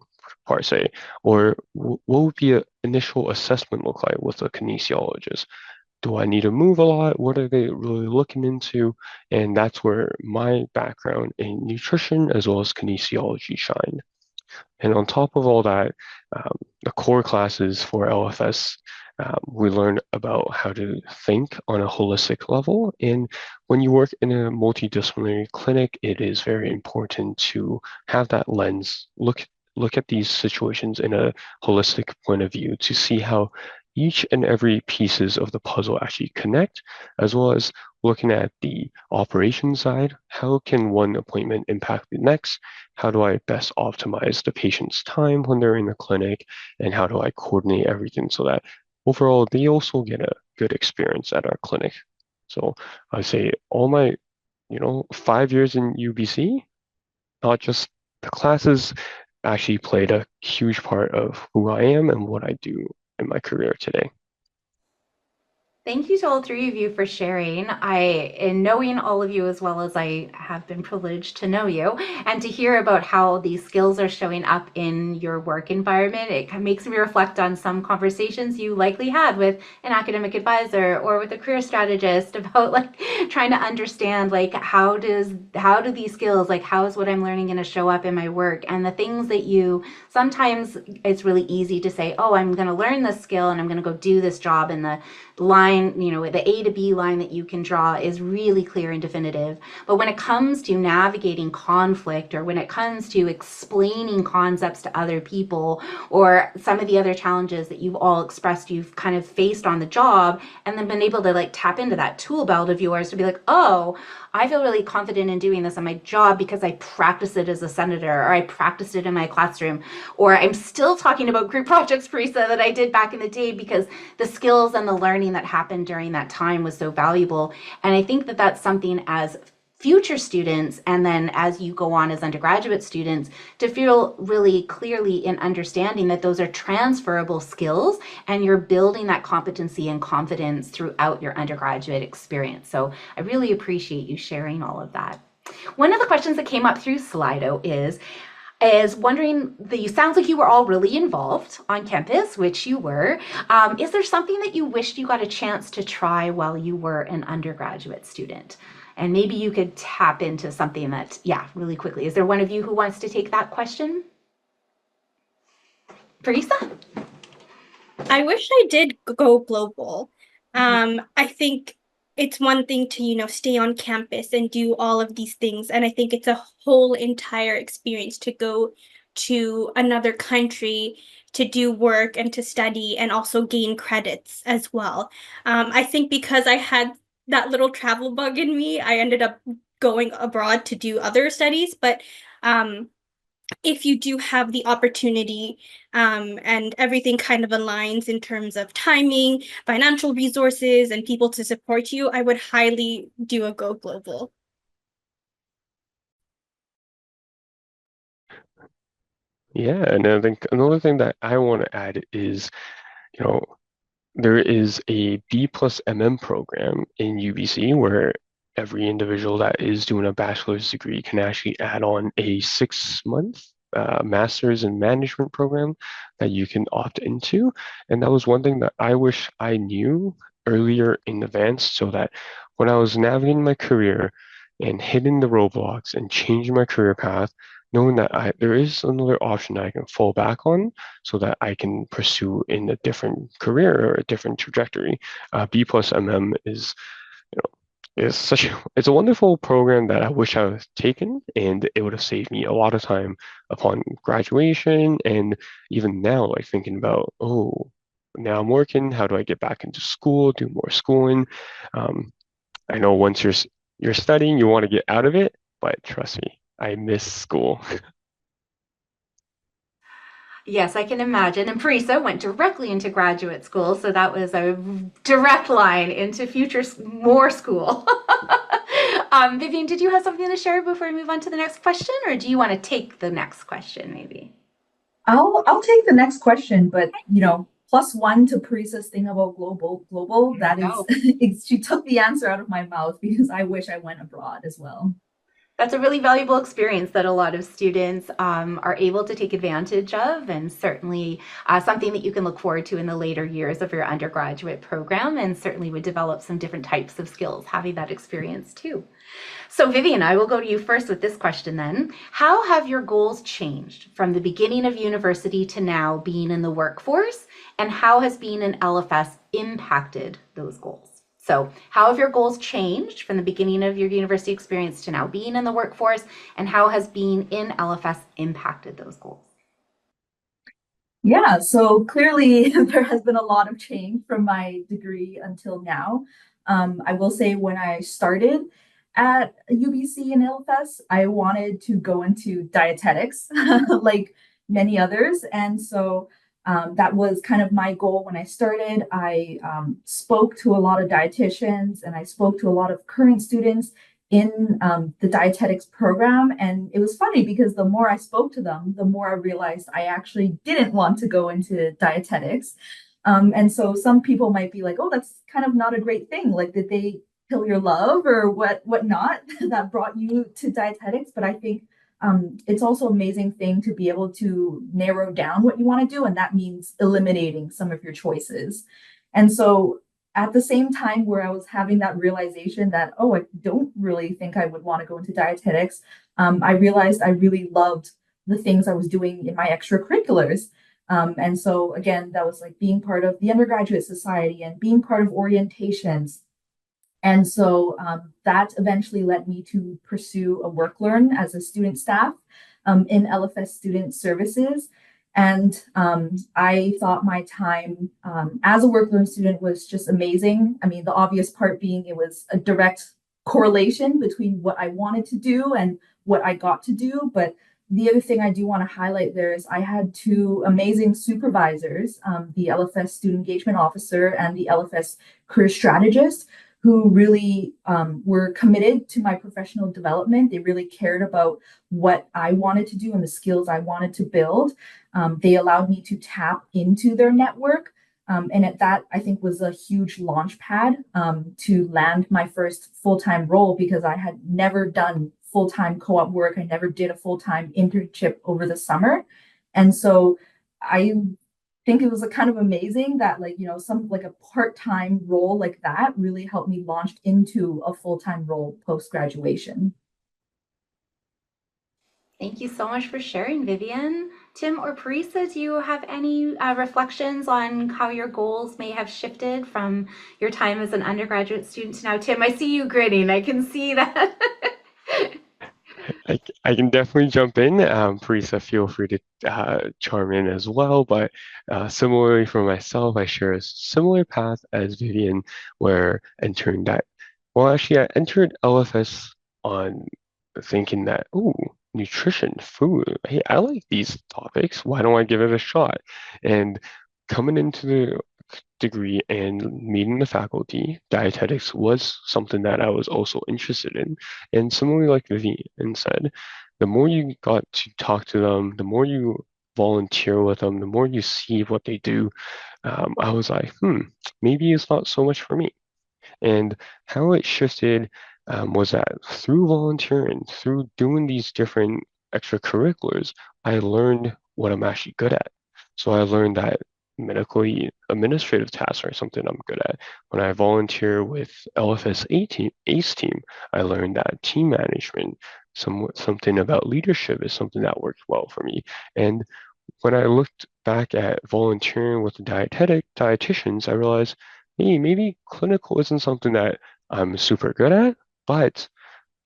Speaker 5: per se, or what would be an initial assessment look like with a kinesiologist. Do I need to move a lot? What are they really looking into? And that's where my background in nutrition as well as kinesiology shined. And on top of all that, the core classes for LFS, we learn about how to think on a holistic level. And when you work in a multidisciplinary clinic, it is very important to have that lens, look at these situations in a holistic point of view to see how each and every pieces of the puzzle actually connect, as well as looking at the operation side. How can one appointment impact the next? How do I best optimize the patient's time when they're in the clinic? And how do I coordinate everything so that overall they also get a good experience at our clinic? So I say all my, 5 years in UBC, not just the classes, actually played a huge part of who I am and what I do in my career today.
Speaker 1: Thank you to all three of you for sharing. In knowing all of you as well as I have been privileged to know you and to hear about how these skills are showing up in your work environment, it makes me reflect on some conversations you likely had with an academic advisor or with a career strategist about like trying to understand like how do these skills, like how is what I'm learning going to show up in my work, and the things that you sometimes it's really easy to say, oh, I'm going to learn this skill and I'm going to go do this job, and the line line, the A to B line that you can draw is really clear and definitive. But when it comes to navigating conflict, or when it comes to explaining concepts to other people, or some of the other challenges that you've all expressed you've kind of faced on the job, and then been able to like tap into that tool belt of yours to be like, oh, I feel really confident in doing this on my job because I practiced it as a senator, or I practiced it in my classroom, or I'm still talking about group projects, Parisa, that I did back in the day because the skills and the learning that happened during that time was so valuable. And I think that that's something as future students, and then as you go on as undergraduate students, to feel really clearly in understanding that those are transferable skills and you're building that competency and confidence throughout your undergraduate experience. So I really appreciate you sharing all of that. One of the questions that came up through Slido is wondering that you sounds like you were all really involved on campus, which you were. Is there something that you wished you got a chance to try while you were an undergraduate student? And maybe you could tap into something that, really quickly. Is there one of you who wants to take that question? Parisa?
Speaker 3: I wish I did go global. I think it's one thing to, stay on campus and do all of these things. And I think it's a whole entire experience to go to another country to do work and to study and also gain credits as well. I think because I had that little travel bug in me, I ended up going abroad to do other studies. But if you do have the opportunity and everything kind of aligns in terms of timing, financial resources, and people to support you, I would highly do a go global.
Speaker 5: Yeah, and I think another thing that I want to add is, you know, there is a B plus MM program in UBC where every individual that is doing a bachelor's degree can actually add on a 6-month master's in management program that you can opt into. And that was one thing that I wish I knew earlier in advance, so that when I was navigating my career and hitting the roadblocks and changing my career path, knowing that there is another option that I can fall back on so that I can pursue in a different career or a different trajectory. B plus MM is, you know, it's a wonderful program that I wish I was taken, and it would have saved me a lot of time upon graduation, and even now, like thinking about, oh, now I'm working, how do I get back into school, do more schooling? I know once you're studying, you want to get out of it, but trust me, I miss school.
Speaker 1: Yes, I can imagine. And Parisa went directly into graduate school, so that was a direct line into future more school. Vivian, did you have something to share before we move on to the next question, or do you want to take the next question maybe?
Speaker 4: I'll take the next question, but +1 to Parisa's thing about global. That is, she took the answer out of my mouth because I wish I went abroad as well.
Speaker 1: That's a really valuable experience that a lot of students are able to take advantage of, and certainly something that you can look forward to in the later years of your undergraduate program, and certainly would develop some different types of skills having that experience too. So Vivian, I will go to you first with this question then. How have your goals changed from the beginning of university to now being in the workforce, and how has being in LFS impacted those goals? So how have your goals changed from the beginning of your university experience to now being in the workforce, and how has being in LFS impacted those goals?
Speaker 4: Yeah, so clearly there has been a lot of change from my degree until now. I will say when I started at UBC and LFS, I wanted to go into dietetics like many others. And so that was kind of my goal when I started. I spoke to a lot of dietitians and I spoke to a lot of current students in the dietetics program. And it was funny because the more I spoke to them, the more I realized I actually didn't want to go into dietetics. And so some people might be like, oh, that's kind of not a great thing. Like, did they kill your love or what not that brought you to dietetics? But I think it's also an amazing thing to be able to narrow down what you want to do. And that means eliminating some of your choices. And so at the same time where I was having that realization that, oh, I don't really think I would want to go into dietetics, I realized I really loved the things I was doing in my extracurriculars. And so again, that was like being part of the undergraduate society and being part of orientations. And so that eventually led me to pursue a work learn as a student staff in LFS Student Services. And I thought my time as a work learn student was just amazing. I mean, the obvious part being it was a direct correlation between what I wanted to do and what I got to do. But the other thing I do want to highlight there is I had two amazing supervisors, the LFS Student Engagement Officer and the LFS Career Strategist, who really were committed to my professional development. They really cared about what I wanted to do and the skills I wanted to build. They allowed me to tap into their network. And that, I think, was a huge launch pad to land my first full-time role, because I had never done full-time co-op work. I never did a full-time internship over the summer. And so I think it was a kind of amazing that, like, you know, some like a part-time role like that really helped me launch into a full-time role post-graduation.
Speaker 1: Thank you so much for sharing, Vivian. Tim or Parisa, do you have any reflections on how your goals may have shifted from your time as an undergraduate student to now? Tim, I see you grinning. I can see that.
Speaker 5: I can definitely jump in. Parisa, feel free to chime in as well. But similarly for myself, I share a similar path as Vivian, where entering that. Well, actually, I entered LFS on thinking that, oh, nutrition, food. Hey, I like these topics. Why don't I give it a shot? And coming into the degree and meeting the faculty, dietetics was something that I was also interested in. And similarly, like Vivian said, the more you got to talk to them, the more you volunteer with them, the more you see what they do, I was like, maybe it's not so much for me. And how it shifted was that through volunteering, through doing these different extracurriculars, I learned what I'm actually good at. So I learned that medically administrative tasks are something I'm good at. When I volunteer with LFS ACE team, I learned that team management, something about leadership is something that worked well for me. And when I looked back at volunteering with the dietitians, I realized, hey, maybe clinical isn't something that I'm super good at, but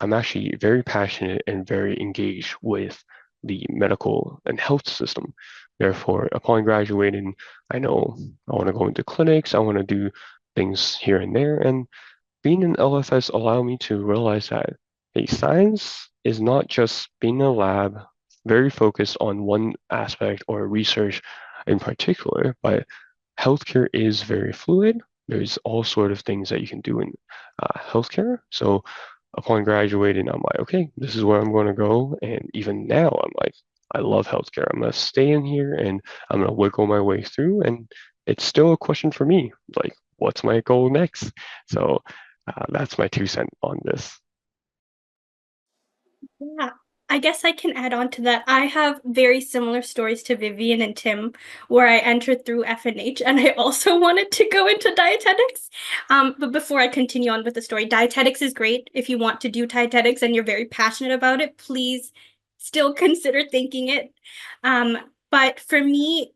Speaker 5: I'm actually very passionate and very engaged with the medical and health system. Therefore, upon graduating, I know I want to go into clinics, I want to do things here and there. And being in LFS allowed me to realize that, hey, science is not just being in a lab, very focused on one aspect or research in particular, but healthcare is very fluid. There's all sort of things that you can do in healthcare. So upon graduating, I'm like, okay, this is where I'm going to go. And even now, I'm like, I love healthcare. I'm going to stay in here and I'm going to wiggle my way through. And it's still a question for me, like, what's my goal next? So that's my 2 cents on this.
Speaker 3: Yeah, I guess I can add on to that. I have very similar stories to Vivian and Tim, where I entered through FNH and I also wanted to go into dietetics. But before I continue on with the story, dietetics is great. If you want to do dietetics and you're very passionate about it, please still consider thinking it. But for me,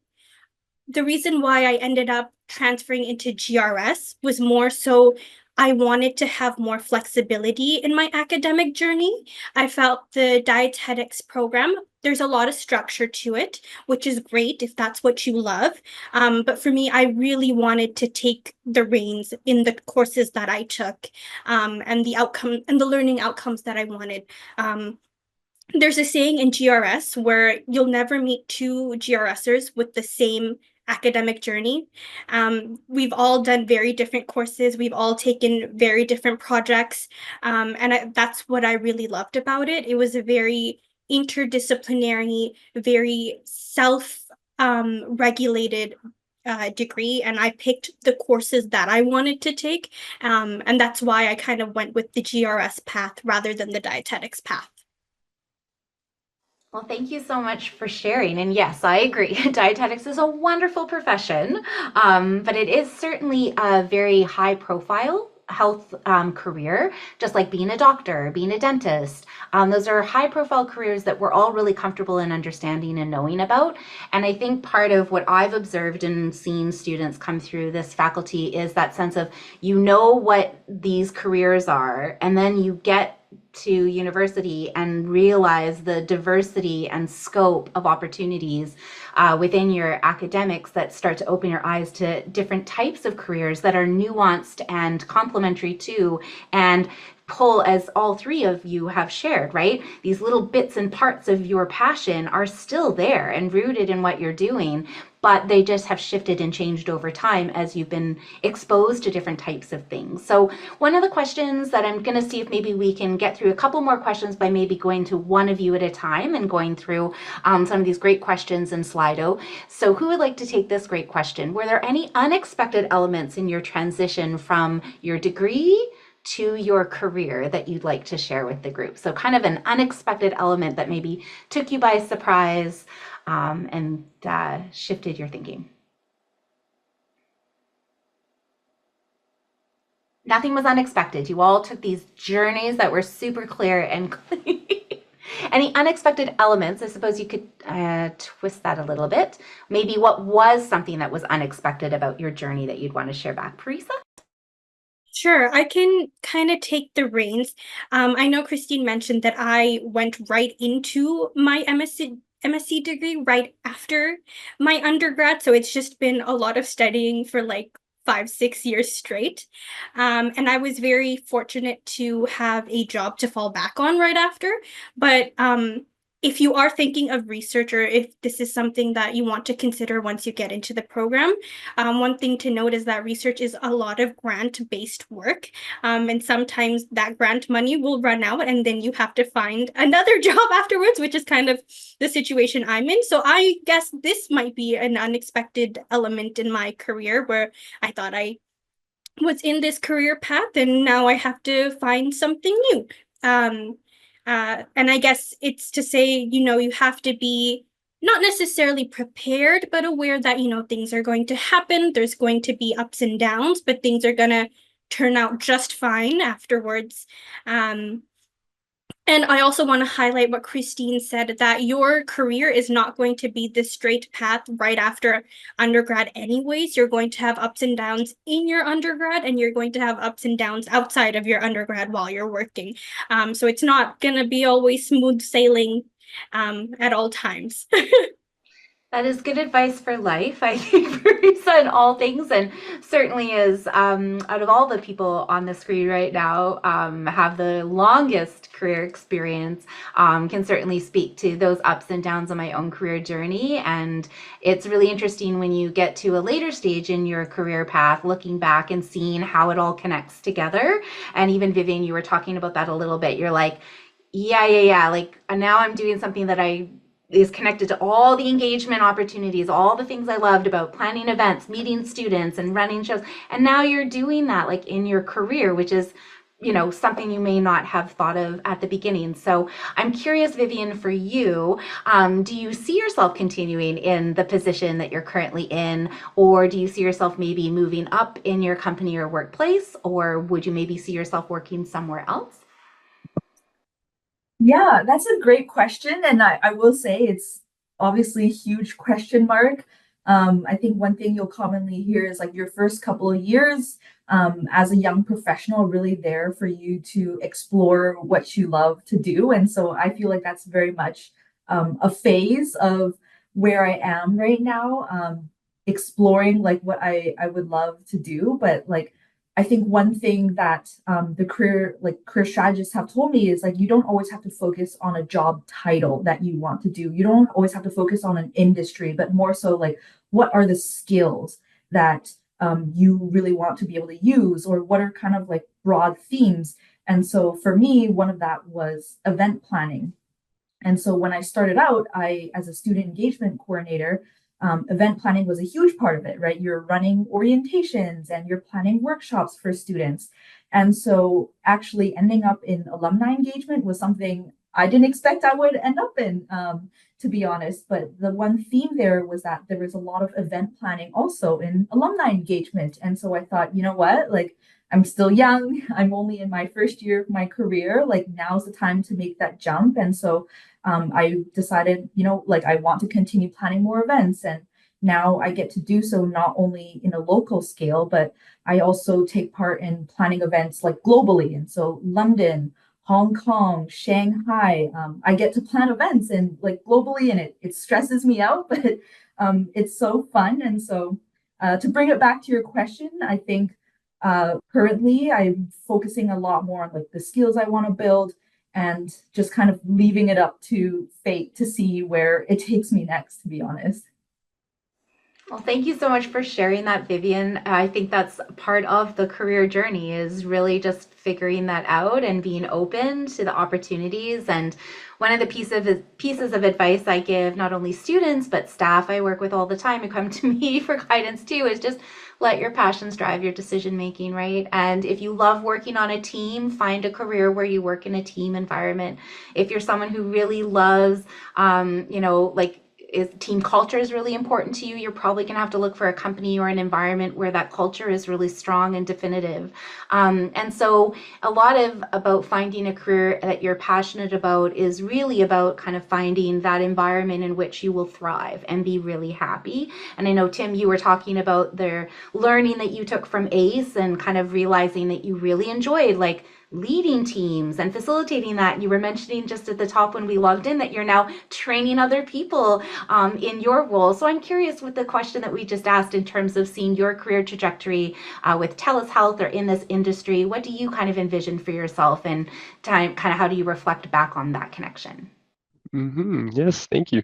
Speaker 3: the reason why I ended up transferring into GRS was more so I wanted to have more flexibility in my academic journey. I felt the dietetics program, there's a lot of structure to it, which is great if that's what you love. But for me, I really wanted to take the reins in the courses that I took, and the outcome and the learning outcomes that I wanted. There's a saying in GRS where you'll never meet two GRSers with the same academic journey. We've all done very different courses. We've all taken very different projects. That's what I really loved about it. It was a very interdisciplinary, very self-regulated degree, and I picked the courses that I wanted to take. And that's why I kind of went with the GRS path rather than the dietetics path.
Speaker 1: Well, thank you so much for sharing. And yes, I agree. Dietetics is a wonderful profession, but it is certainly a very high profile career, just like being a doctor, being a dentist. Those are high profile careers that we're all really comfortable in understanding and knowing about. And I think part of what I've observed and seen students come through this faculty is that sense of, you know what these careers are, and then you get to university and realize the diversity and scope of opportunities within your academics that start to open your eyes to different types of careers that are nuanced and complementary to, and pull, as all three of you have shared, right? These little bits and parts of your passion are still there and rooted in what you're doing, but they just have shifted and changed over time as you've been exposed to different types of things. So one of the questions that I'm going to see if maybe we can get through a couple more questions by maybe going to one of you at a time and going through some of these great questions in Slido. So who would like to take this great question? Were there any unexpected elements in your transition from your degree to your career that you'd like to share with the group? So kind of an unexpected element that maybe took you by surprise and shifted your thinking. Nothing was unexpected. You all took these journeys that were super clear and clean. Any unexpected elements? I suppose you could twist that a little bit. Maybe what was something that was unexpected about your journey that you'd want to share back, Parisa?
Speaker 3: Sure, I can kind of take the reins. I know Christine mentioned that I went right into my MSc degree right after my undergrad, so it's just been a lot of studying for like 5-6 years straight. And I was very fortunate to have a job to fall back on right after. But if you are thinking of research, or if this is something that you want to consider once you get into the program, one thing to note is that research is a lot of grant-based work. And sometimes that grant money will run out and then you have to find another job afterwards, which is kind of the situation I'm in. So I guess this might be an unexpected element in my career where I thought I was in this career path and now I have to find something new. And I guess it's to say, you have to be not necessarily prepared, but aware that, things are going to happen. There's going to be ups and downs, but things are going to turn out just fine afterwards. And I also want to highlight what Christine said, that your career is not going to be the straight path right after undergrad anyways. You're going to have ups and downs in your undergrad, and you're going to have ups and downs outside of your undergrad while you're working. So it's not going to be always smooth sailing at all times.
Speaker 1: That is good advice for life, I think, Parisa, in all things, and certainly is, out of all the people on the screen right now, have the longest career experience, can certainly speak to those ups and downs of my own career journey. And it's really interesting when you get to a later stage in your career path, looking back and seeing how it all connects together. And even Vivian, you were talking about that a little bit. You're like, yeah. Like now I'm doing something that is connected to all the engagement opportunities, all the things I loved about planning events, meeting students, and running shows. And now you're doing that like in your career, which is, something you may not have thought of at the beginning. So I'm curious, Vivian, for you, do you see yourself continuing in the position that you're currently in, or do you see yourself maybe moving up in your company or workplace, or would you maybe see yourself working somewhere else?
Speaker 4: Yeah, that's a great question. And I will say it's obviously a huge question mark. I think one thing you'll commonly hear is like your first couple of years as a young professional, really there for you to explore what you love to do. And so I feel like that's very much a phase of where I am right now, exploring like what I would love to do. But like I think one thing that the career strategists have told me is like you don't always have to focus on a job title that you want to do. You don't always have to focus on an industry, but more so like what are the skills that you really want to be able to use, or what are kind of like broad themes. And so for me, one of that was event planning. And so when I started out, as a student engagement coordinator, event planning was a huge part of it, right? You're running orientations and you're planning workshops for students. And so actually ending up in alumni engagement was something I didn't expect I would end up in, to to be honest, but the one theme there was that there was a lot of event planning also in alumni engagement. And so I thought, you know what, like I'm still young, I'm only in my first year of my career, like now's the time to make that jump. And so I decided, like I want to continue planning more events. And now I get to do so not only in a local scale, but I also take part in planning events like globally. And so London, Hong Kong, Shanghai. I get to plan events and like globally, and it stresses me out, but it's so fun. And so to bring it back to your question, I think currently I'm focusing a lot more on like the skills I want to build and just kind of leaving it up to fate to see where it takes me next, to be honest.
Speaker 1: Well, thank you so much for sharing that, Vivian. I think that's part of the career journey is really just figuring that out and being open to the opportunities. And one of the pieces of advice I give not only students, but staff I work with all the time who come to me for guidance too, is just let your passions drive your decision making, right? And if you love working on a team, find a career where you work in a team environment. If you're someone who really loves, like is team culture is really important to you, you're probably going to have to look for a company or an environment where that culture is really strong and definitive. And so a lot of about finding a career that you're passionate about is really about kind of finding that environment in which you will thrive and be really happy. And I know, Tim, you were talking about the learning that you took from ACE and kind of realizing that you really enjoyed like leading teams and facilitating that. You were mentioning just at the top when we logged in that you're now training other people in your role. So I'm curious with the question that we just asked in terms of seeing your career trajectory with TELUS Health or in this industry, what do you kind of envision for yourself and kind of how do you reflect back on that connection?
Speaker 5: Yes, thank you.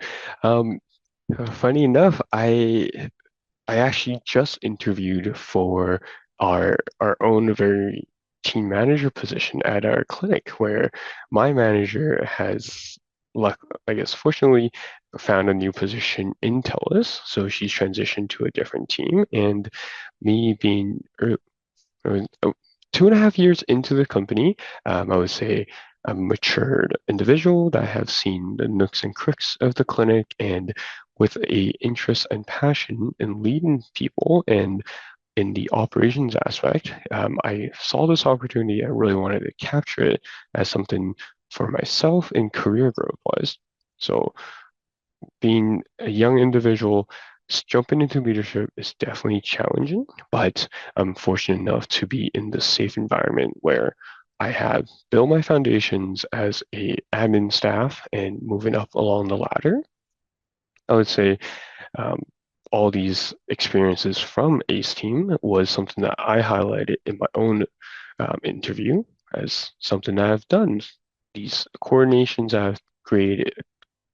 Speaker 5: Funny enough, I actually just interviewed for our own very team manager position at our clinic, where my manager has, I guess, fortunately, found a new position in TELUS, so she's transitioned to a different team, and me being 2.5 years into the company, I would say a matured individual that have seen the nooks and crooks of the clinic and with a interest and passion in leading people and in the operations aspect, I saw this opportunity. I really wanted to capture it as something for myself and career growth wise. So being a young individual, jumping into leadership is definitely challenging, but I'm fortunate enough to be in this safe environment where I have built my foundations as a admin staff and moving up along the ladder. I would say um, all these experiences from ACE team was something that I highlighted in my own interview as something that I've done. These coordinations I've created,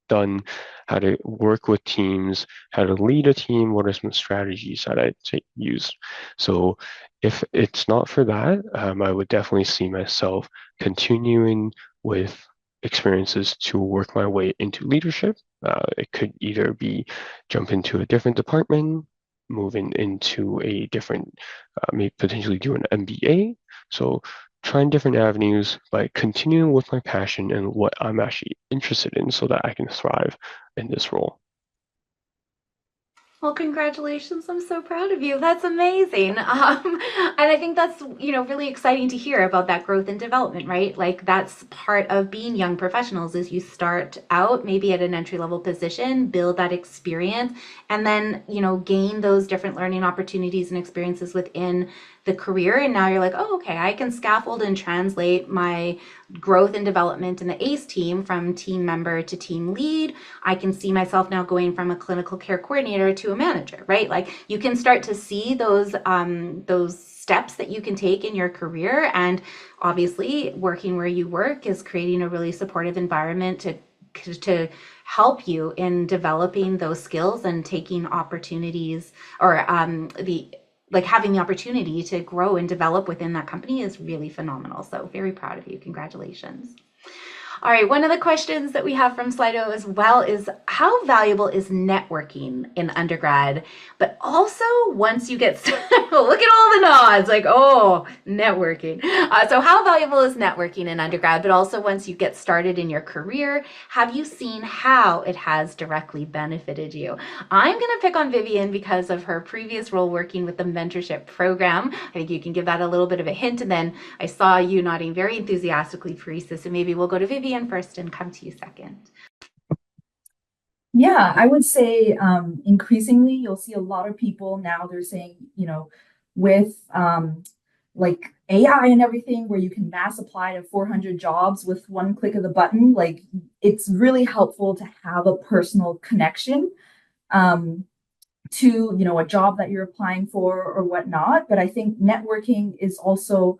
Speaker 5: done, how to work with teams, how to lead a team, what are some strategies that I use. So if it's not for that, I would definitely see myself continuing with experiences to work my way into leadership. It could either be jump into a different department, moving into a different, maybe potentially do an MBA. So trying different avenues by continuing with my passion and what I'm actually interested in so that I can thrive in this role.
Speaker 1: Well, congratulations. I'm so proud of you. That's amazing. And I think that's, really exciting to hear about that growth and development, right? Like that's part of being young professionals is you start out maybe at an entry level position, build that experience, and then, gain those different learning opportunities and experiences within the career. And now you're like, oh, okay, I can scaffold and translate my growth and development in the ACE team from team member to team lead. I can see myself now going from a clinical care coordinator to a manager, right? Like you can start to see those steps that you can take in your career. And obviously working where you work is creating a really supportive environment to help you in developing those skills and taking opportunities or having the opportunity to grow and develop within that company is really phenomenal. So very proud of you. Congratulations. All right, one of the questions that we have from Slido as well is how valuable is networking in undergrad? But also once you get started, look at all the nods, like, oh, networking. So how valuable is networking in undergrad? But also once you get started in your career, have you seen how it has directly benefited you? I'm going to pick on Vivian because of her previous role working with the mentorship program. I think you can give that a little bit of a hint. And then I saw you nodding very enthusiastically, Parisa. So maybe we'll go to Vivian first and come to you second.
Speaker 4: Yeah, I would say increasingly you'll see a lot of people now they're saying, with like AI and everything where you can mass apply to 400 jobs with one click of the button, like it's really helpful to have a personal connection to, a job that you're applying for or whatnot. But I think networking is also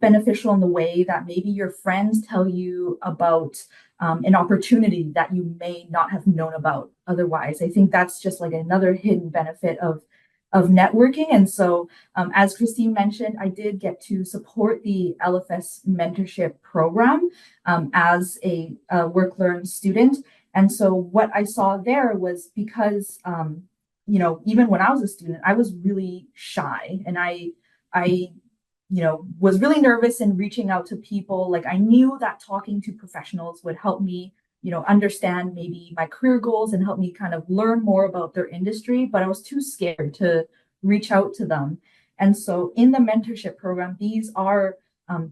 Speaker 4: beneficial in the way that maybe your friends tell you about an opportunity that you may not have known about otherwise. I think that's just like another hidden benefit of networking. And so, as Christine mentioned, I did get to support the LFS mentorship program as a work learn student. And so, what I saw there was because even when I was a student, I was really shy, and I was really nervous in reaching out to people. Like I knew that talking to professionals would help me, understand maybe my career goals and help me kind of learn more about their industry, but I was too scared to reach out to them. And so in the mentorship program, these are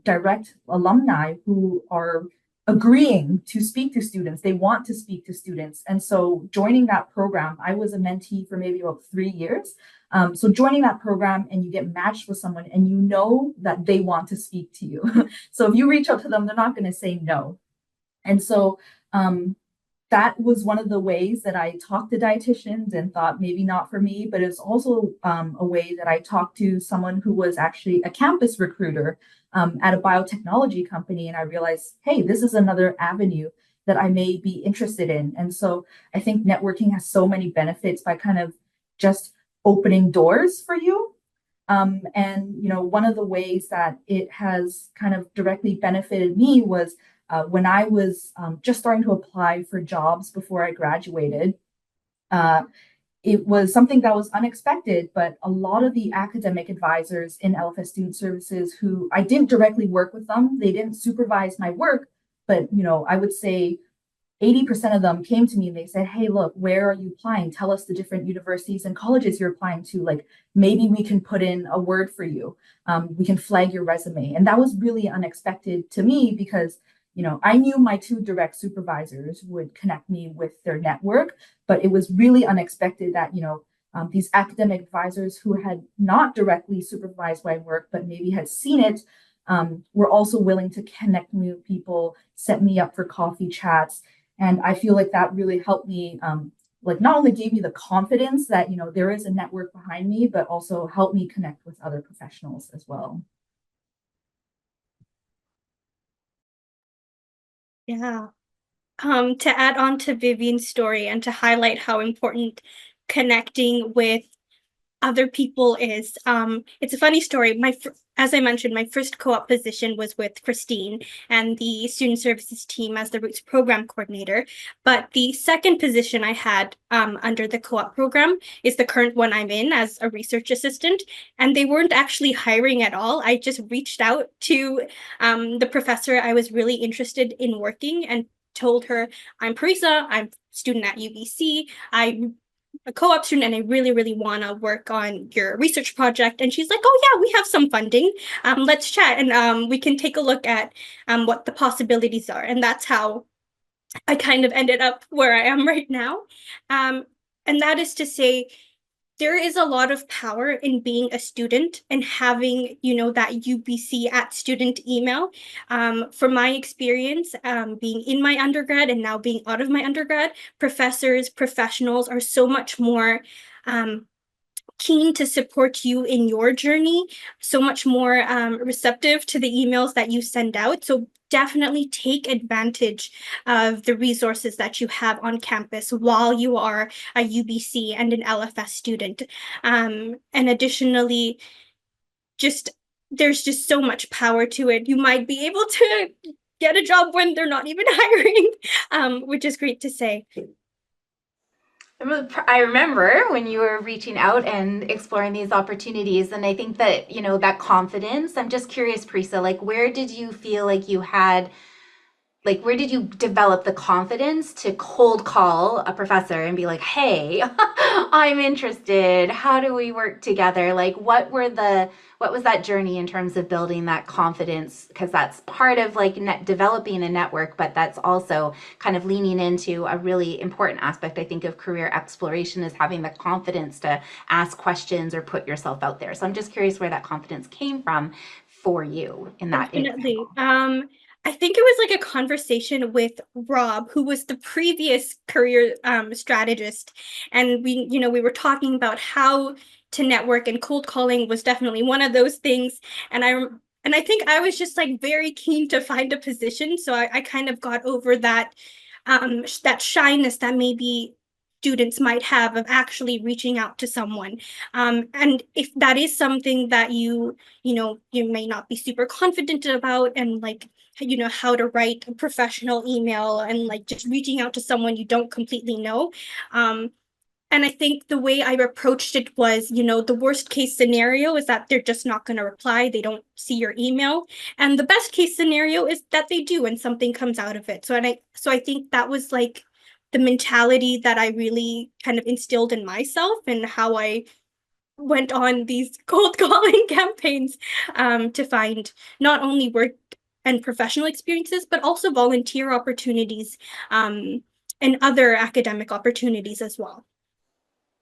Speaker 4: direct alumni who are agreeing to speak to students. They want to speak to students. And so joining that program, I was a mentee for maybe about 3 years. So joining that program and you get matched with someone and you know that they want to speak to you. So if you reach out to them, they're not going to say no. And so that was one of the ways that I talked to dietitians and thought maybe not for me, but it's also a way that I talked to someone who was actually a campus recruiter at a biotechnology company. And I realized, hey, this is another avenue that I may be interested in. And so I think networking has so many benefits by kind of just opening doors for you. And one of the ways that it has kind of directly benefited me was when I was just starting to apply for jobs before I graduated. It was something that was unexpected, but a lot of the academic advisors in LFS Student Services who I didn't directly work with them, they didn't supervise my work, but I would say 80% of them came to me and they said, hey, look, where are you applying? Tell us the different universities and colleges you're applying to. Like, maybe we can put in a word for you. We can flag your resume. And that was really unexpected to me because, I knew my 2 direct supervisors would connect me with their network, but it was really unexpected that, these academic advisors who had not directly supervised my work, but maybe had seen it, were also willing to connect me with people, set me up for coffee chats. And I feel like that really helped me, like not only gave me the confidence that, there is a network behind me, but also helped me connect with other professionals as well.
Speaker 3: Yeah. To add on to Vivian's story and to highlight how important connecting with other people is, it's a funny story. As I mentioned, my first co-op position was with Christine and the student services team as the Roots program coordinator. But the second position I had under the co-op program is the current one I'm in as a research assistant. And they weren't actually hiring at all. I just reached out to the professor I was really interested in working and told her, I'm Parisa, I'm a student at UBC. I'm a co-op student and I really, really want to work on your research project. And she's like, oh yeah, we have some funding. Let's chat and we can take a look at what the possibilities are. And that's how I kind of ended up where I am right now. And that is to say, there is a lot of power in being a student and having, that UBC at student email. From my experience, being in my undergrad and now being out of my undergrad, professors, professionals are so much more keen to support you in your journey, so much more receptive to the emails that you send out. So definitely take advantage of the resources that you have on campus while you are a UBC and an LFS student. And additionally, there's just so much power to it. You might be able to get a job when they're not even hiring, which is great to say.
Speaker 1: I remember when you were reaching out and exploring these opportunities, and I think that, that confidence, I'm just curious, Parisa, like where did you feel like you had like where did you develop the confidence to cold call a professor and be like, hey, I'm interested, how do we work together? Like what was that journey in terms of building that confidence, because that's part of like developing a network, but that's also kind of leaning into a really important aspect, I think, of career exploration, is having the confidence to ask questions or put yourself out there. So I'm just curious where that confidence came from for you in that
Speaker 3: Definitely.
Speaker 1: example.
Speaker 3: I think it was like a conversation with Rob, who was the previous career strategist. And we were talking about how to network, and cold calling was definitely one of those things. And I think I was just like very keen to find a position. So I kind of got over that shyness that maybe students might have of actually reaching out to someone. And if that is something that you may not be super confident about, and like, how to write a professional email, and like just reaching out to someone you don't completely know. And I think the way I approached it was, the worst case scenario is that they're just not going to reply. They don't see your email. And the best case scenario is that they do and something comes out of it. So I think that was like the mentality that I really kind of instilled in myself, and how I went on these cold calling campaigns to find not only work and professional experiences, but also volunteer opportunities, and other academic opportunities as well.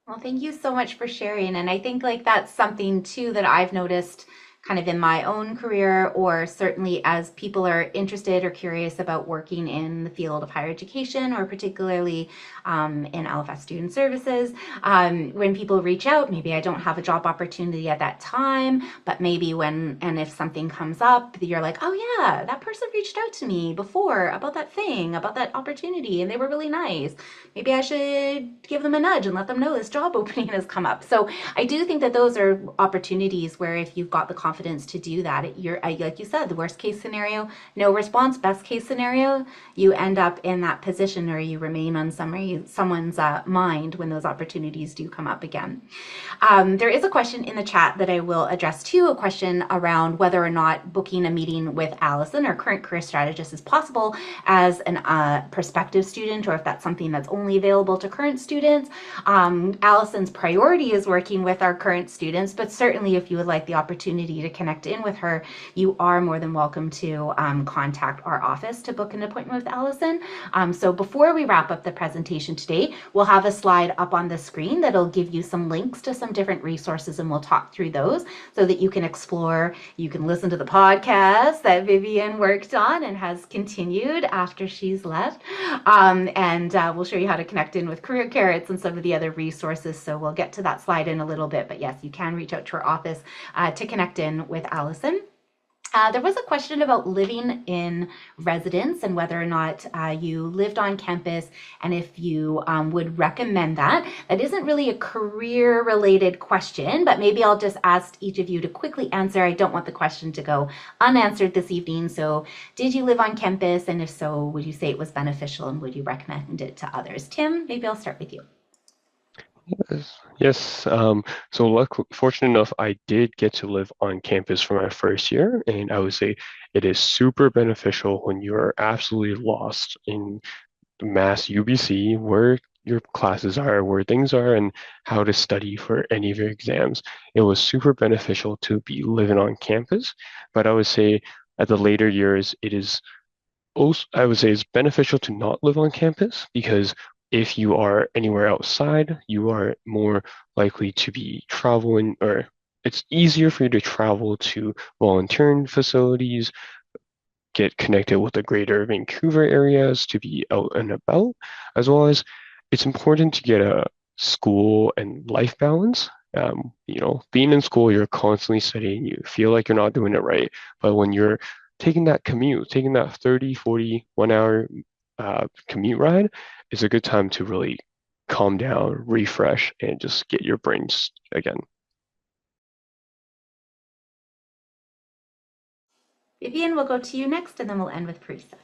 Speaker 1: Well, thank you so much for sharing. And I think like that's something too that I've noticed kind of in my own career, or certainly as people are interested or curious about working in the field of higher education, or particularly in LFS student services. When people reach out, maybe I don't have a job opportunity at that time, but maybe when and if something comes up, you're like, oh yeah, that person reached out to me before about that thing, about that opportunity, and they were really nice. Maybe I should give them a nudge and let them know this job opening has come up. So I do think that those are opportunities where if you've got the confidence to do that, you're like you said, the worst case scenario, no response. Best case scenario, you end up in that position, or you remain on someone's mind when those opportunities do come up again. There is a question in the chat that I will address too, a question around whether or not booking a meeting with Allison, our current career strategist, is possible as a prospective student, or if that's something that's only available to current students. Allison's priority is working with our current students, but certainly if you would like the opportunity to connect in with her, you are more than welcome to contact our office to book an appointment with Allison. So before we wrap up the presentation today, we'll have a slide up on the screen that'll give you some links to some different resources, and we'll talk through those so that you can explore. You can listen to the podcast that Vivian worked on and has continued after she's left. And we'll show you how to connect in with Career Carrots and some of the other resources. So we'll get to that slide in a little bit. But yes, you can reach out to our office to connect in with Allison. There was a question about living in residence and whether or not you lived on campus, and if you would recommend that. That isn't really a career related question, but maybe I'll just ask each of you to quickly answer. I don't want the question to go unanswered this evening. So did you live on campus? And if so, would you say it was beneficial, and would you recommend it to others? Tim, maybe I'll start with you.
Speaker 5: Yes. So fortunate enough, I did get to live on campus for my first year, and I would say it is super beneficial when you are absolutely lost in Mass UBC, where your classes are, where things are, and how to study for any of your exams. It was super beneficial to be living on campus, but I would say at the later years, it is also, I would say it's beneficial to not live on campus, because if you are anywhere outside, you are more likely to be traveling, or it's easier for you to travel to volunteering facilities, get connected with the greater Vancouver areas, to be out and about, as well as it's important to get a school and life balance. Being in school, you're constantly studying, you feel like you're not doing it right. But when you're taking that commute, taking that 30, 40, 1 hour commute ride, is a good time to really calm down, refresh, and just get your brains again.
Speaker 1: Vivian, we'll go to you next, and then we'll end with Parisa.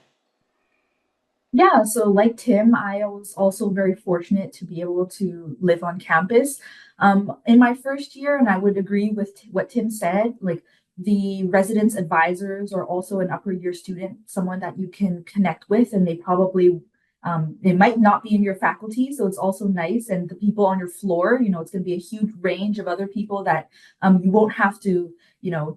Speaker 4: Yeah, so like Tim, I was also very fortunate to be able to live on campus. In my first year, and I would agree with what Tim said, like the residence advisors are also an upper year student, someone that you can connect with, and they might not be in your faculty, so it's also nice. And the people on your floor, it's going to be a huge range of other people that you won't have to,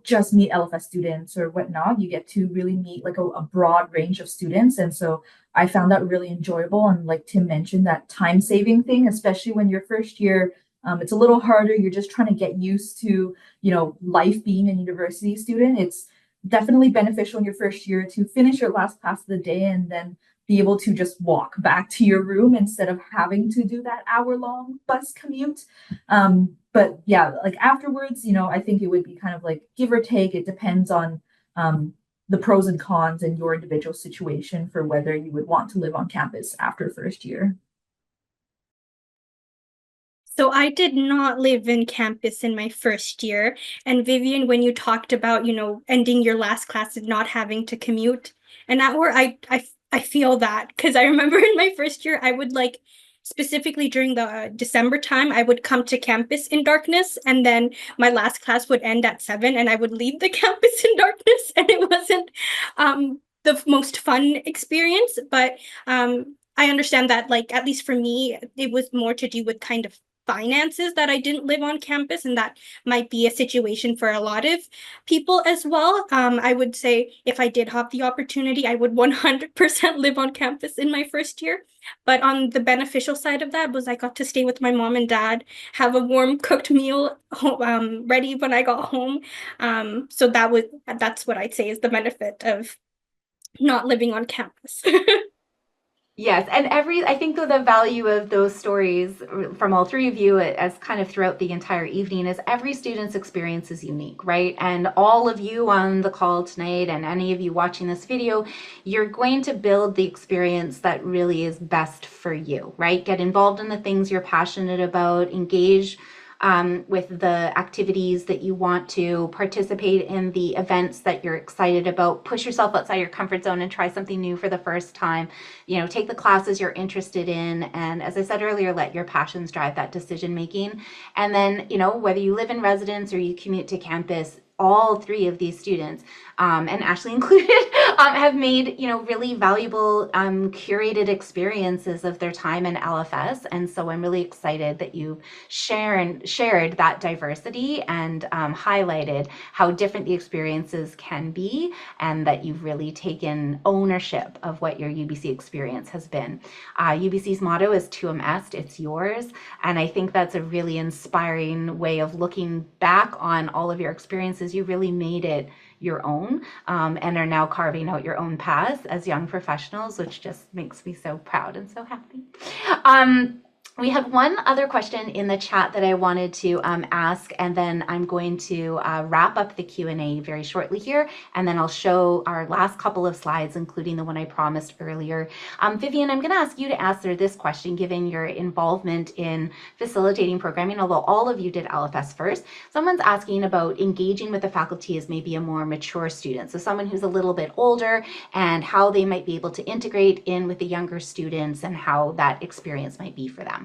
Speaker 4: just meet LFS students or whatnot. You get to really meet like a broad range of students. And so I found that really enjoyable. And like Tim mentioned, that time saving thing, especially when you're first year, it's a little harder. You're just trying to get used to, life being a university student. It's definitely beneficial in your first year to finish your last class of the day and then be able to just walk back to your room instead of having to do that hour-long bus commute. But yeah, like afterwards, I think it would be kind of like give or take. It depends on the pros and cons in your individual situation for whether you would want to live on campus after first year.
Speaker 3: So I did not live in campus in my first year. And Vivian, when you talked about, ending your last class and not having to commute an hour, I feel that because I remember in my first year, I would like specifically during the December time, I would come to campus in darkness, and then my last class would end at 7, and I would leave the campus in darkness, and it wasn't the most fun experience. But I understand that, like, at least for me, it was more to do with kind of finances that I didn't live on campus, and that might be a situation for a lot of people as well. I would say if I did have the opportunity, I would 100% live on campus in my first year. But on the beneficial side of that was I got to stay with my mom and dad, have a warm cooked meal ready when I got home. So that's what I'd say is the benefit of not living on campus.
Speaker 1: Yes, and I think the value of those stories from all three of you, as kind of throughout the entire evening, is every student's experience is unique, right? And all of you on the call tonight, and any of you watching this video, you're going to build the experience that really is best for you, right? Get involved in the things you're passionate about, engage with the activities that you want to participate in, the events that you're excited about, push yourself outside your comfort zone and try something new for the first time, take the classes you're interested in. And as I said earlier, let your passions drive that decision making. And then, whether you live in residence or you commute to campus, all three of these students, and Ashley included, have made really valuable curated experiences of their time in LFS. And so I'm really excited that you shared that diversity and highlighted how different the experiences can be, and that you've really taken ownership of what your UBC experience has been. UBC's motto is Tuum Est, it's yours. And I think that's a really inspiring way of looking back on all of your experiences. You really made it your own, and are now carving out your own paths as young professionals, which just makes me so proud and so happy. We had one other question in the chat that I wanted to ask, and then I'm going to wrap up the Q&A very shortly here, and then I'll show our last couple of slides, including the one I promised earlier. Vivian, I'm going to ask you to answer this question, given your involvement in facilitating programming, although all of you did LFS first. Someone's asking about engaging with the faculty as maybe a more mature student, so someone who's a little bit older, and how they might be able to integrate in with the younger students and how that experience might be for them.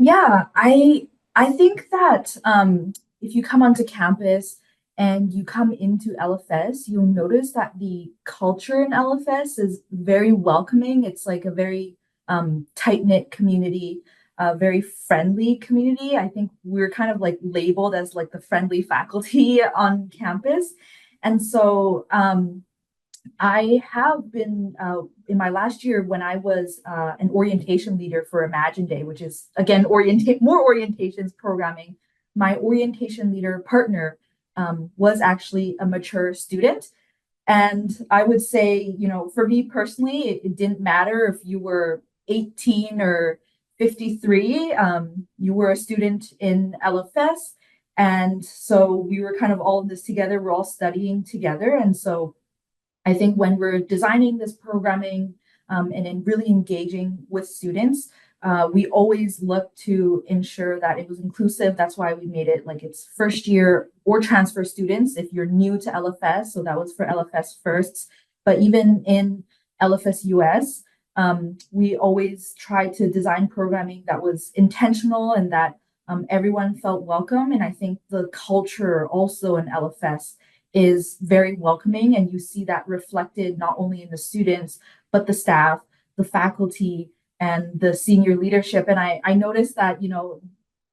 Speaker 4: Yeah, I think that if you come onto campus and you come into LFS, you'll notice that the culture in LFS is very welcoming. It's like a very tight-knit community, a very friendly community. I think we're kind of like labeled as like the friendly faculty on campus. And so I have been in my last year when I was an orientation leader for Imagine Day, which is again more orientations programming. My orientation leader partner was actually a mature student, and I would say, for me personally, it didn't matter if you were 18 or 53. You were a student in LFS, and so we were kind of all in this together. We're all studying together, and so I think when we're designing this programming and in really engaging with students, We always look to ensure that it was inclusive. That's why we made it like it's first year or transfer students if you're new to LFS. So that was for LFS firsts. But even in LFS US, we always try to design programming that was intentional and that everyone felt welcome. And I think the culture also in LFS is very welcoming. And you see that reflected not only in the students, but the staff, the faculty, and the senior leadership. And I noticed that,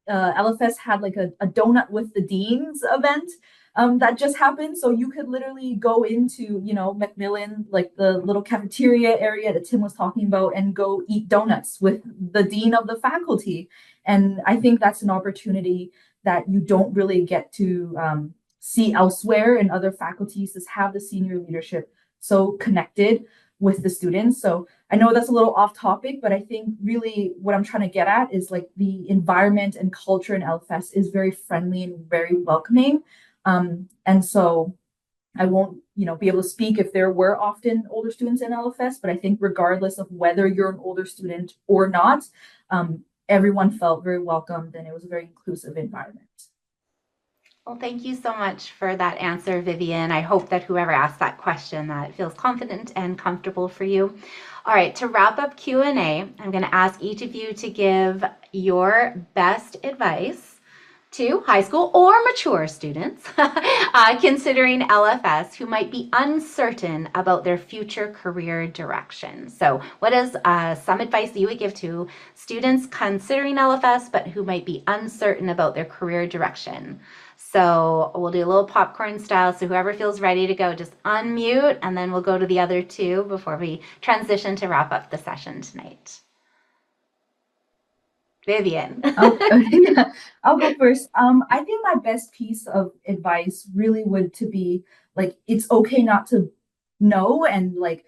Speaker 4: LFS had like a donut with the deans event that just happened. So you could literally go into, Macmillan, like the little cafeteria area that Tim was talking about, and go eat donuts with the dean of the faculty. And I think that's an opportunity that you don't really get to see elsewhere in other faculties, is have the senior leadership so connected with the students. So I know that's a little off topic, but I think really what I'm trying to get at is like the environment and culture in LFS is very friendly and very welcoming. And so I won't, be able to speak if there were often older students in LFS, but I think regardless of whether you're an older student or not, everyone felt very welcomed and it was a very inclusive environment.
Speaker 1: Well, thank you so much for that answer, Vivian. I hope that whoever asked that question that feels confident and comfortable for you. All right, to wrap up Q&A, I'm going to ask each of you to give your best advice to high school or mature students considering LFS who might be uncertain about their future career direction. So what is some advice that you would give to students considering LFS but who might be uncertain about their career direction? So we'll do a little popcorn style. So whoever feels ready to go, just unmute, and then we'll go to the other two before we transition to wrap up the session tonight. Vivian.
Speaker 4: I'll go first. I think my best piece of advice really would to be like, it's okay not to know, and like,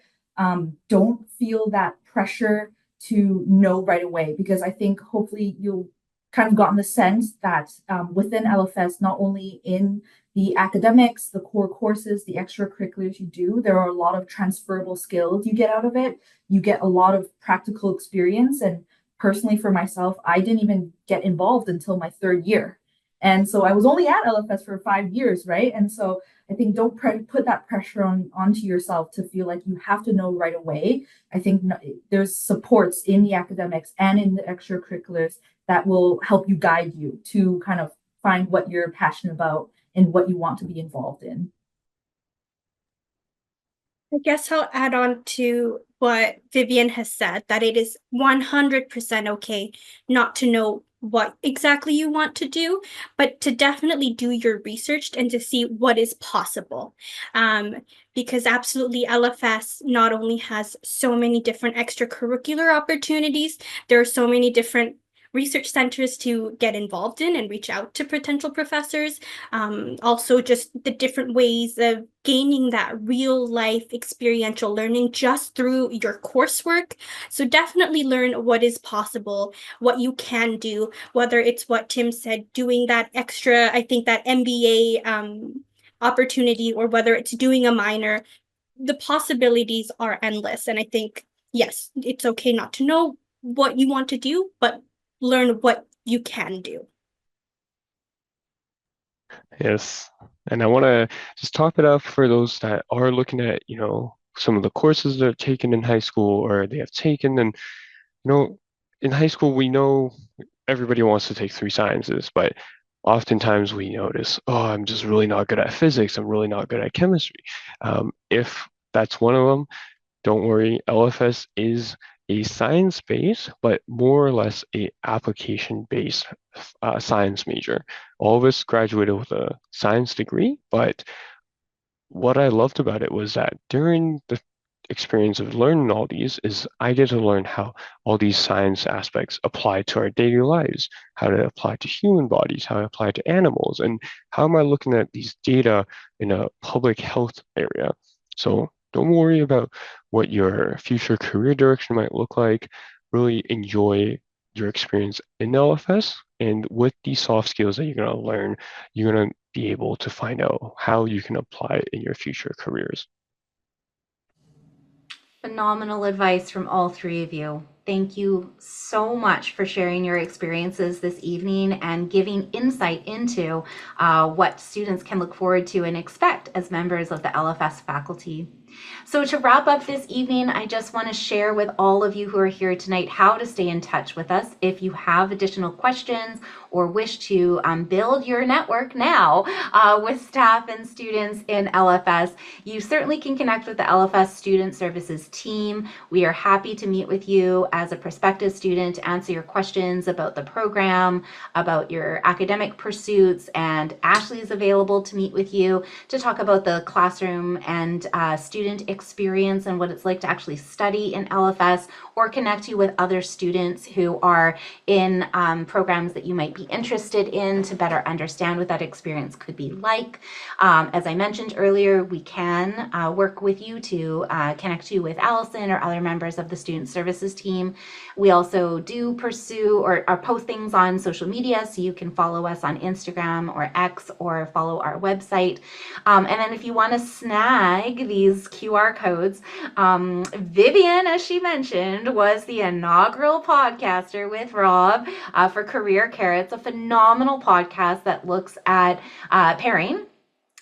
Speaker 4: don't feel that pressure to know right away, because I think hopefully you'll kind of gotten the sense that within LFS, not only in the academics, the core courses, the extracurriculars you do, there are a lot of transferable skills you get out of it. You get a lot of practical experience. And personally for myself, I didn't even get involved until my third year. And so I was only at LFS for 5 years, right? And so I think don't put that pressure onto yourself to feel like you have to know right away. I think there's supports in the academics and in the extracurriculars that will help you guide you to kind of find what you're passionate about and what you want to be involved in.
Speaker 3: I guess I'll add on to what Vivian has said, that it is 100% okay not to know what exactly you want to do, but to definitely do your research and to see what is possible. Because absolutely LFS not only has so many different extracurricular opportunities, there are so many different research centers to get involved in and reach out to potential professors. Also just the different ways of gaining that real life experiential learning just through your coursework. So definitely learn what is possible, what you can do, whether it's what Tim said, doing that extra, I think that MBA opportunity, or whether it's doing a minor. The possibilities are endless. And I think, yes, it's okay not to know what you want to do, but learn what you can do.
Speaker 5: Yes. And I want to just top it up for those that are looking at, some of the courses they're taking in high school or they have taken. And, in high school, we know everybody wants to take 3 sciences, but oftentimes we notice, oh, I'm just really not good at physics. I'm really not good at chemistry. If that's one of them, don't worry. LFS is a science base, but more or less a application-based science major. All of us graduated with a science degree, but what I loved about it was that during the experience of learning all these is I get to learn how all these science aspects apply to our daily lives, how to apply to human bodies, how to apply to animals, and how am I looking at these data in a public health area. So don't worry about what your future career direction might look like. Really enjoy your experience in LFS. And with these soft skills that you're going to learn, you're going to be able to find out how you can apply it in your future careers.
Speaker 1: Phenomenal advice from all three of you. Thank you so much for sharing your experiences this evening and giving insight into what students can look forward to and expect as members of the LFS faculty. So to wrap up this evening, I just want to share with all of you who are here tonight how to stay in touch with us. If you have additional questions or wish to build your network now with staff and students in LFS, you certainly can connect with the LFS Student Services team. We are happy to meet with you as a prospective student to answer your questions about the program, about your academic pursuits, and Ashley is available to meet with you to talk about the classroom and student experience and what it's like to actually study in LFS, or connect you with other students who are in programs that you might be interested in to better understand what that experience could be like. As I mentioned earlier, we can work with you to connect you with Allison or other members of the Student Services team. We also do pursue or post things on social media, so you can follow us on Instagram or X or follow our website. And then if you want to snag these QR codes, Vivian, as she mentioned, was the inaugural podcaster with Rob for Career Care. It's a phenomenal podcast that looks at pairing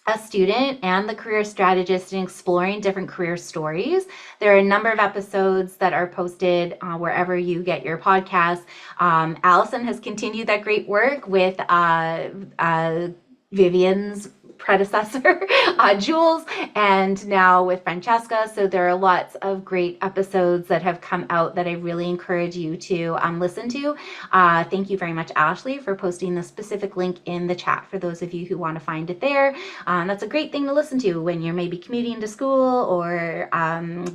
Speaker 1: a student and the career strategist and exploring different career stories. There are a number of episodes that are posted wherever you get your podcasts. Allison has continued that great work with Vivian's predecessor, Jules, and now with Francesca. So there are lots of great episodes that have come out that I really encourage you to listen to. Thank you very much, Ashley, for posting the specific link in the chat for those of you who want to find it there. That's a great thing to listen to when you're maybe commuting to school or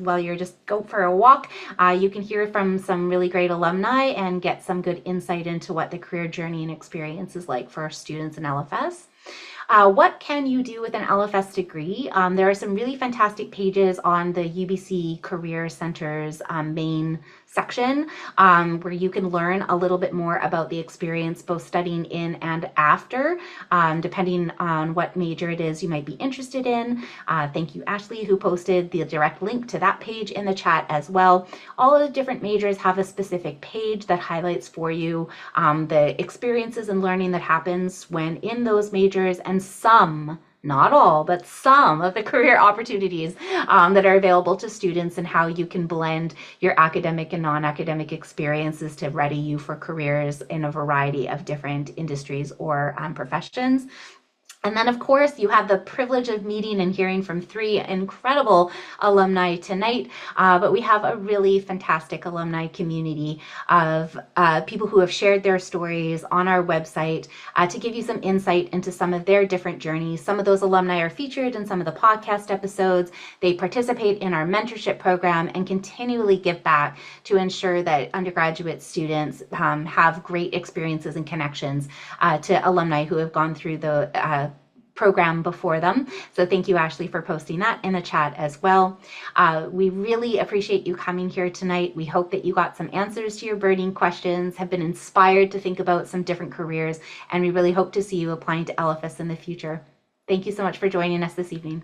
Speaker 1: while you're just go for a walk. You can hear from some really great alumni and get some good insight into what the career journey and experience is like for our students in LFS. What can you do with an LFS degree? There are some really fantastic pages on the UBC Career Center's main section where you can learn a little bit more about the experience both studying in and after, depending on what major it is you might be interested in. Thank you, Ashley, who posted the direct link to that page in the chat as well. All of the different majors have a specific page that highlights for you the experiences and learning that happens when in those majors, and some, not all, but some of the career opportunities that are available to students and how you can blend your academic and non-academic experiences to ready you for careers in a variety of different industries or professions. And then, of course, you have the privilege of meeting and hearing from three incredible alumni tonight, but we have a really fantastic alumni community of people who have shared their stories on our website to give you some insight into some of their different journeys. Some of those alumni are featured in some of the podcast episodes. They participate in our mentorship program and continually give back to ensure that undergraduate students have great experiences and connections to alumni who have gone through the program before them. So thank you, Ashley, for posting that in the chat as well. We really appreciate you coming here tonight. We hope that you got some answers to your burning questions, have been inspired to think about some different careers, and we really hope to see you applying to LFS in the future. Thank you so much for joining us this evening.